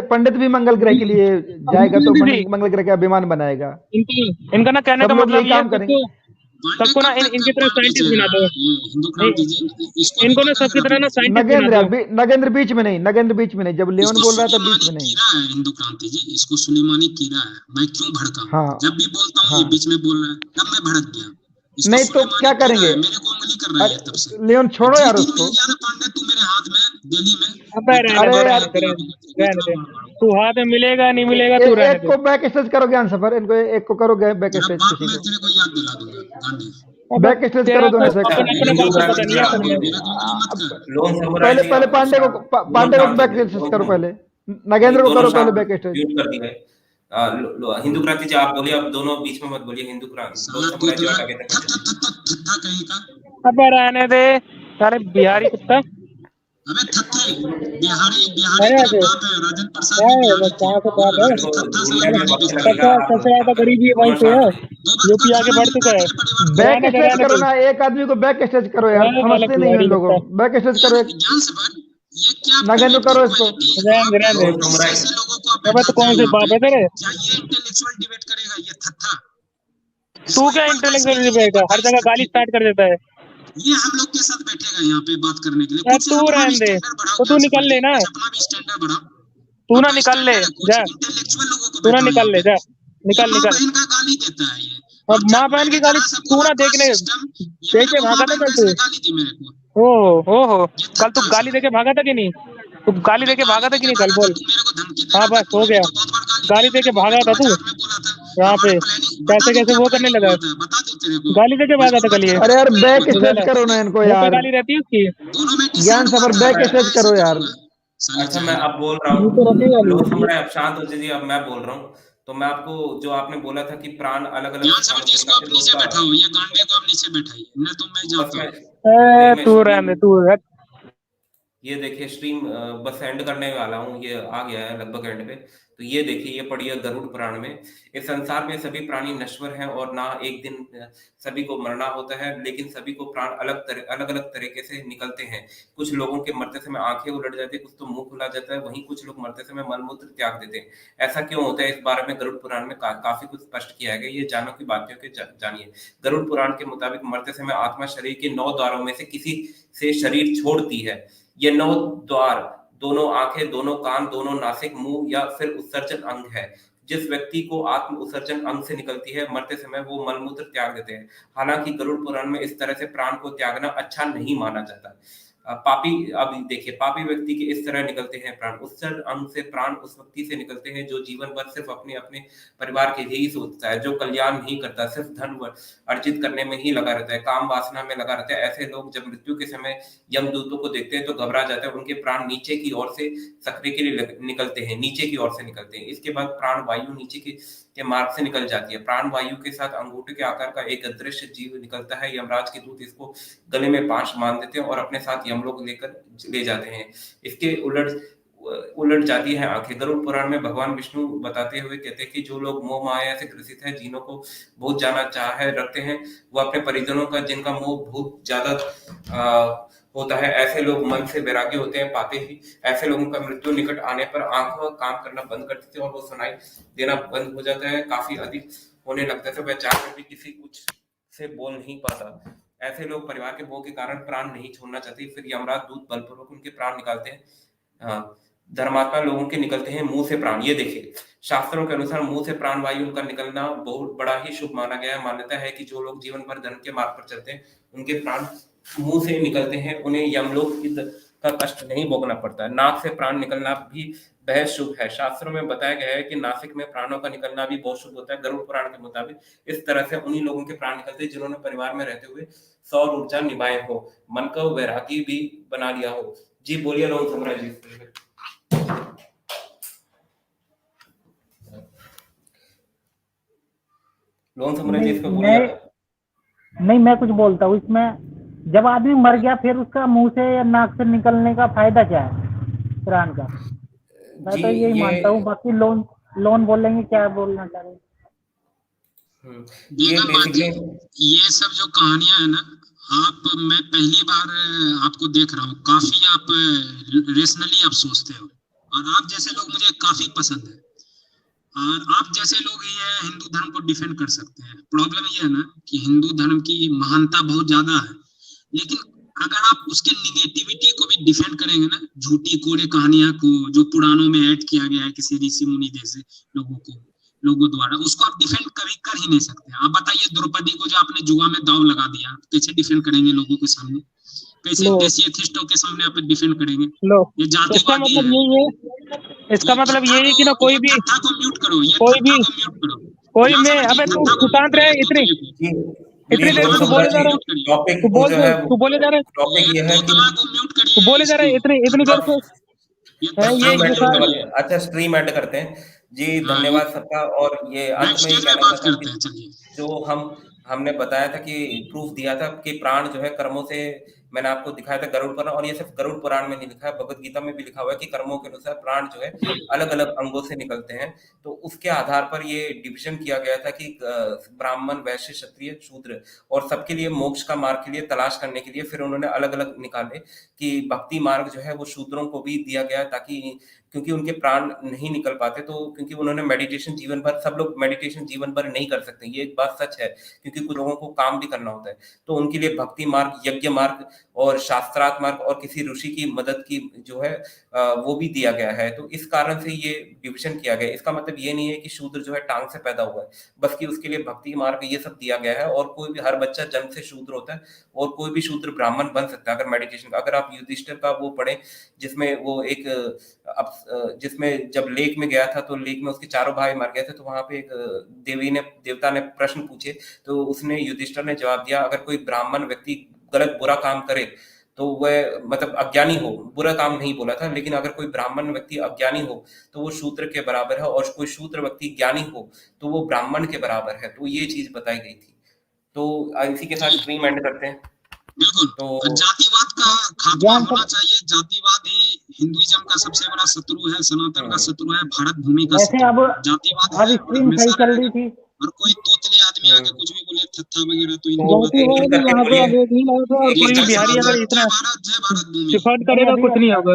पंडित भी मंगल ग्रह के लिए जाएगा, तो मंगल ग्रह का विमान बनाएगा। इनका ना कहने का मतलब ये है, सबको ना इनकी तरह साइंटिस्ट बना दो। हिंदू क्रांति जी, इनको ना सबकी तरह ना साइंटिस्ट बना दो। नगेंद्र बीच में नहीं, जब लेवन बोल रहा था बीच में नहीं। हिंदू क्रांति जी, इसको सुलेमानी कीड़ा है। मैं क्यों भड़का? हाँ, जब भी बोलता हूँ ये बीच में बोल रहा है, तब मैं भड़क गया। नहीं तो क्या करेंगे? मेरे को उंगली कर रहा है तब से। लेवन छोड़ो यार उसको। पांडे, तू मेरे हाथ में दिल्ली में, तू हाथ में मिलेगा नहीं मिलेगा, तू एक को बैक स्टेज करो ज्ञान सफर, इनको एक को करो बैक स्टेज। मैं तेरे को याद दिला दूंगा गांधी। बैक स्टेज करो दोनों से। पहले पांडे को बैक स्टेज करो, पहले नगेंद्र को करो पहले बैक स्टेज। हिंदू क्रांति जी आप बोलिए, आप दोनों बीच में मत बोलिए। हिंदू क्रांति रहने दे सारे बिहारी कुत्ता। अबे बिहारी बिहारी अरे तेरा ऐसे बाप है, राजेंद्र प्रसाद क्या भी है, बिहारी बस थे। कहाँ से बात है? मेरे को थत्था से ढूंढने में लगवानी वक्त बेचते लगेगा। थे। सबसे ज्यादा गरीबी वहीं दोनों से है, शांत रहिए। दो वक्त का यूपी आके खाना बढ़ मिलता चुका है है। तेरे परिवार को। बैक डराना स्टेज डराना करो तू। ना, एक आदमी को बैक स्टेज करो यार, वाला समझते नहीं हो इन बिहारी लोगों लगता को। बैक स्टेज यार करो एक, ज्ञान से भर, ये क्या नगेंद्र प्रिमिटिव करो इसको। क्वालिटी रहने दे, आप रहने दे। रोहन इस समुराय, जैसे लोगों को आप अबे तो बैठाते कौन हो से यहाँ बाप पे, है तेरे? क्या ये इंटेलेक्चुअल डिबेट करेगा? ये थत्था तू इसको क्या इक्वल का इंटेलेक्चुअल स्पीकिंग डिबेट है, नहीं हर पड़ता इस जगह गाली थत्थे को। स्टार्ट कर देता है। ये हम लोग के साथ बैठेगा यहाँ पे बात करने के लिए। यार कुछ तू अपना भी रहने दे, स्टैंडर्ड बढ़ाओ तो तू ज्ञान से निकल भर जी, ले ना, कुछ अपना भी स्टैंडर्ड बढ़ाओ। तू ना अपना निकल ले, स्टैंडर्ड है, कुछ जा, इंटेलेक्चुअल लोगों को तू ना बैठाओ निकल यहाँ ले, पे। जा, ये निकल माँ निकल। बहन का गाली देता है ये। अब और माँ जब बहन की मैंने गाली जरा सा तू बोला ना कास्ट देखने सिस्टम, ये देख मेरे के को माँ भागा था बहन कल वैसे तू। ने गाली दी मेरे को। ओहो, ये कल तू थत्था गाली सब। देके भागा था कि नहीं? तू गाली अबे देके भागा गाली था कि देके नहीं कल? भागा था, बोल। तू मेरे को धमकी दे हाँ रहा था, बस हो तूने भी गया, तो बहुत बार गाली दी गाली है मेरे देके को। मैं भागा तो था तू मजाक में बोला था। यहाँ हमारा पे, प्लानिंग बता कैसे दूं, कैसे क्या वो करने प्लानिंग लगा हुआ है। था बता दूं तेरे को। गाली देके भागा था मजबूर मत कल ये। कर, अरे यार दोनों में बैक तो स्टेज साला करो ना इनको मुंह पे यार, गाली रहती है उसकी। दोनों में ज्ञान डिसाइड हुआ सफर था। बैक मैं स्टेज मैं ऐसे करो यार। करूंगा, साले अच्छा मैं जाहिल। अब बोल रहा मुंह पे रहती है हूँ। लोग गाली। समुराय आप शांत हो जाइए, अब मैं बोल रहा हूँ। तो मैं आपको जो आपने बोला था कि प्राण अलग अलग ज्ञान सबर स्थानों जी से इसको निकालते आप तो नीचे उसका बैठाओ, ये गांडे को आप नीचे बैठाइए, न तो मैं बस जाता मैं हूँ। नहीं मैं तू रहने दे, स्ट्रीम, तू हट। ये देखिए स्ट्रीम बस एंड करने वाला हूँ, ये आ गया है लगभग एंड पे। तो ये देखिए, ये पढ़िए गरुड़ पुराण में। इस संसार में सभी प्राणी नश्वर हैं और ना एक दिन सभी को मरना होता है, लेकिन सभी को प्राण अलग अलग तरीके से निकलते हैं। कुछ लोगों के मरते समय आंखें उलट जाती है, कुछ तो मुंह खुला जाता है, वहीं कुछ लोग मरते समय मलमूत्र त्याग देते हैं। ऐसा क्यों होता है, इस बारे में गरुड़ पुराण में काफी कुछ स्पष्ट किया गया। ये जानो की बातों के जानिए। गरुड़ पुराण के मुताबिक मरते समय आत्मा शरीर के 9 द्वारों में से किसी से शरीर छोड़ती है। ये 9 द्वार दोनों आंखें, दोनों कान, दोनों नासिक, मुंह या फिर उत्सर्जन अंग है। जिस व्यक्ति को आत्म उत्सर्जन अंग से निकलती है, मरते समय वो मलमूत्र त्याग देते हैं। हालांकि गरुड़ पुराण में इस तरह से प्राण को त्यागना अच्छा नहीं माना जाता। पापी, अब देखिए, पापी व्यक्ति के इस तरह निकलते हैं प्राण। उत्सर्जन अंग से प्राण उस व्यक्ति से निकलते हैं जो जीवन भर सिर्फ अपने अपने परिवार के लिए ही सोचता है, जो कल्याण नहीं करता, सिर्फ धन अर्जित करने में ही लगा रहता है, काम वासना में लगा रहता है। ऐसे लोग जब मृत्यु के समय यमदूतों को देखते हैं तो घबरा जाते हैं। उनके प्राण नीचे की ओर से सक्रिय के लिए निकलते हैं, नीचे की ओर से निकलते हैं। इसके बाद प्राण वायु नीचे के मार्ग से निकल जाती है। प्राण वायु के साथ अंगूठे के आकार का एक अदृश्य जीव निकलता है। यमराज के दूत इसको गले में पांच बांध देते हैं और अपने साथ यमलोक लेकर ले जाते हैं। इसके उलट जाती है आंखें। गरुड़ पुराण में भगवान विष्णु बताते हुए कहते हैं कि जो लोग मोह माया से ग्रसित है, जिन्हों को बहुत जाना चाह है रखते हैं, वो अपने परिजनों का जिनका मोह बहुत ज्यादा होता है, ऐसे लोग मन से वैराग्य होते हैं पाते ही। ऐसे लोगों का मृत्यु निकट आने पर आंखों का काम करना बंद कर देते हैं और वो सुनाई देना बंद हो जाता है, काफी अधिक होने लगता है, तो वह चाहकर भी किसी कुछ से बोल नहीं पाता। ऐसे लोग परिवार के मोह के कारण प्राण नहीं छोड़ना चाहते, फिर यमराज दूत बलपूर्वक उनके प्राण निकालते हैं। धर्मात्मा लोगों के निकलते हैं मुंह से प्राण। ये देखिए, शास्त्रों के अनुसार मुंह से प्राण वायु उनका निकलना बहुत बड़ा ही शुभ माना गया है। मान्यता है कि जो लोग जीवन भर धर्म के मार्ग पर चलते हैं, उनके प्राण मुंह से निकलते हैं, उन्हें यमलोक का कष्ट नहीं भोगना पड़ता है। नाक से प्राण निकलना भी बेहद शुभ है। शास्त्रों में बताया गया है कि नासिक में प्राणों का निकलना भी बहुत शुभ होता है। गरुड़ पुराण के मुताबिक इस तरह से उन्हीं लोगों के प्राण निकलते हैं जिन्होंने परिवार में रहते हुए सौर ऊर्जा निभाए हो, मन को वैरागी भी बना लिया हो। जी बोलिए लोग समुराय जी। लोन समुराय जी इसको बोलिए। नहीं, मैं कुछ बोलता हूँ इसमें। जब आदमी मर गया फिर उसका मुंह से या नाक से निकलने का फायदा क्या है प्राण का? मैं तो यही मानता हूँ। बाकी लोन बोलेंगे क्या बोलना चाह रहे हैं। ये बेसिकली ये सब जो कहानियां है ना, मैं पहली बार आपको देख रहा हूँ। काफी आप रेशनली आप सोचते हो और आप जैसे लोग मुझे काफी पसंद है। और आप जैसे लोग ये हिंदू धर्म को डिफेंड कर सकते हैं। प्रॉब्लम ये है ना कि हिंदू धर्म की महानता बहुत ज्यादा है, लेकिन अगर आप उसके निगेटिविटी को भी डिफेंड करेंगे ना, झूठी कोरे कहानियां को जो पुराणों में ऐड किया गया है किसी ऋषि मुनि जैसे लोगों द्वारा, उसको आप डिफेंड कभी कर ही नहीं सकते। आप बताइए, द्रौपदी को जो आपने जुआ में दांव लगा दिया, कैसे डिफेंड करेंगे लोगों के सामने? कैसे देसी एथिस्टों के सामने आप डिफेंड करेंगे? ये जातिवादी है। इसका मतलब ये है कि ना कोई भी थत्था को म्यूट करो, ये कोई भी थत्था को म्यूट करो। कोई में अबे तू शांत रहे। इतनी देर से तू बोले जा रहा है, टॉपिक तू बोल जो है तू बोले जा रहा है, टॉपिक ये है कि तू बोले जा रहा है इतनी देर से। ये अच्छा स्ट्रीम ऐड करते हैं जी। धन्यवाद सबका। और ये अंत में कहना चाहता हूं कि जो हमने बताया था कि प्रूफ दिया था कि प्राण जो है कर्मों से मैंने आपको दिखाया था गरुड़ पुराण, और ये सिर्फ गरुड़ पुराण में नहीं लिखा है, भगवत गीता में भी लिखा हुआ है कि कर्मों के अनुसार प्राण जो है अलग अलग अंगों से निकलते हैं। तो उसके आधार पर ये डिवीजन किया गया था कि ब्राह्मण, वैश्य, क्षत्रिय, शूद्र, और सबके लिए मोक्ष का मार्ग के लिए तलाश करने के लिए फिर उन्होंने अलग अलग निकाले कि भक्ति मार्ग जो है वो शूद्रों को भी दिया गया, ताकि क्योंकि उनके प्राण नहीं निकल पाते, तो क्योंकि उन्होंने मेडिटेशन जीवन भर, सब लोग मेडिटेशन जीवन भर नहीं कर सकते, ये एक बात सच है, क्योंकि कुछ लोगों को काम भी करना होता है, तो उनके लिए भक्ति मार्ग, यज्ञ मार्ग और शास्त्रार्थ मार्ग और किसी ऋषि की मदद की जो है वो भी दिया गया है। तो इस कारण से ये डिविजन किया गया। इसका मतलब ये नहीं है कि शूद्र जो है टांग से पैदा हुआ है, बस कि उसके लिए भक्ति मार्ग ये सब दिया गया है, और कोई भी, हर बच्चा जन्म से शूद्र होता है और कोई भी शूद्र ब्राह्मण बन सकता है अगर मेडिटेशन का। अगर आप युधिष्ठिर का वो पढ़े, जिसमें वो एक जिसमें जब लेक में गया था तो लेक में उसके चारों भाई मर गए थे, तो वहां पे एक देवता ने प्रश्न पूछे, तो उसने, युधिष्ठिर ने जवाब दिया, अगर कोई ब्राह्मण व्यक्ति गलत बुरा काम करे तो वह, मतलब अज्ञानी हो, बुरा काम नहीं बोला था, लेकिन अगर कोई ब्राह्मण व्यक्ति अज्ञानी हो तो वो शूद्र के बराबर है, और कोई शूद्र व्यक्ति ज्ञानी हो तो वो ब्राह्मण के बराबर है। तो ये चीज बताई गई थी। तो इसी के साथ स्ट्रीम एंड करते हैं। बिल्कुल। तो जातिवाद का खात्मा होना चाहिए। जातिवाद ही हिंदुइज्म का सबसे बड़ा शत्रु है, सनातन का शत्रु है, भारत भूमि का वैसे शत्रु। अब जातिवाद अब स्ट्रीम सही चल रही थी, और कोई तोतले आदमी आके कुछ भी बोले थत्था वगैरह, तो इनकी जातिवाद यहाँ पे अब एक नहीं लगा, और कोई भी बिहारी अगर इतना जय भारत भूमि डिफर्ट करेगा कुछ नहीं होगा।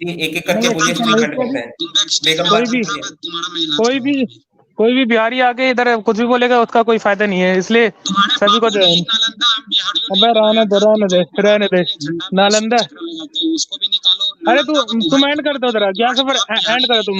एक एक करके बोलिए, स्ट्रीम एंड करते हैं। कोई भी बिहारी आके इधर कुछ भी बोलेगा, उसका कोई फायदा नहीं है, इसलिए सभी को अबे रहने दे नालंदा। उसको भी निकालो। अरे तू एंड कर दो जरा, क्या खबर एंड करो तुम।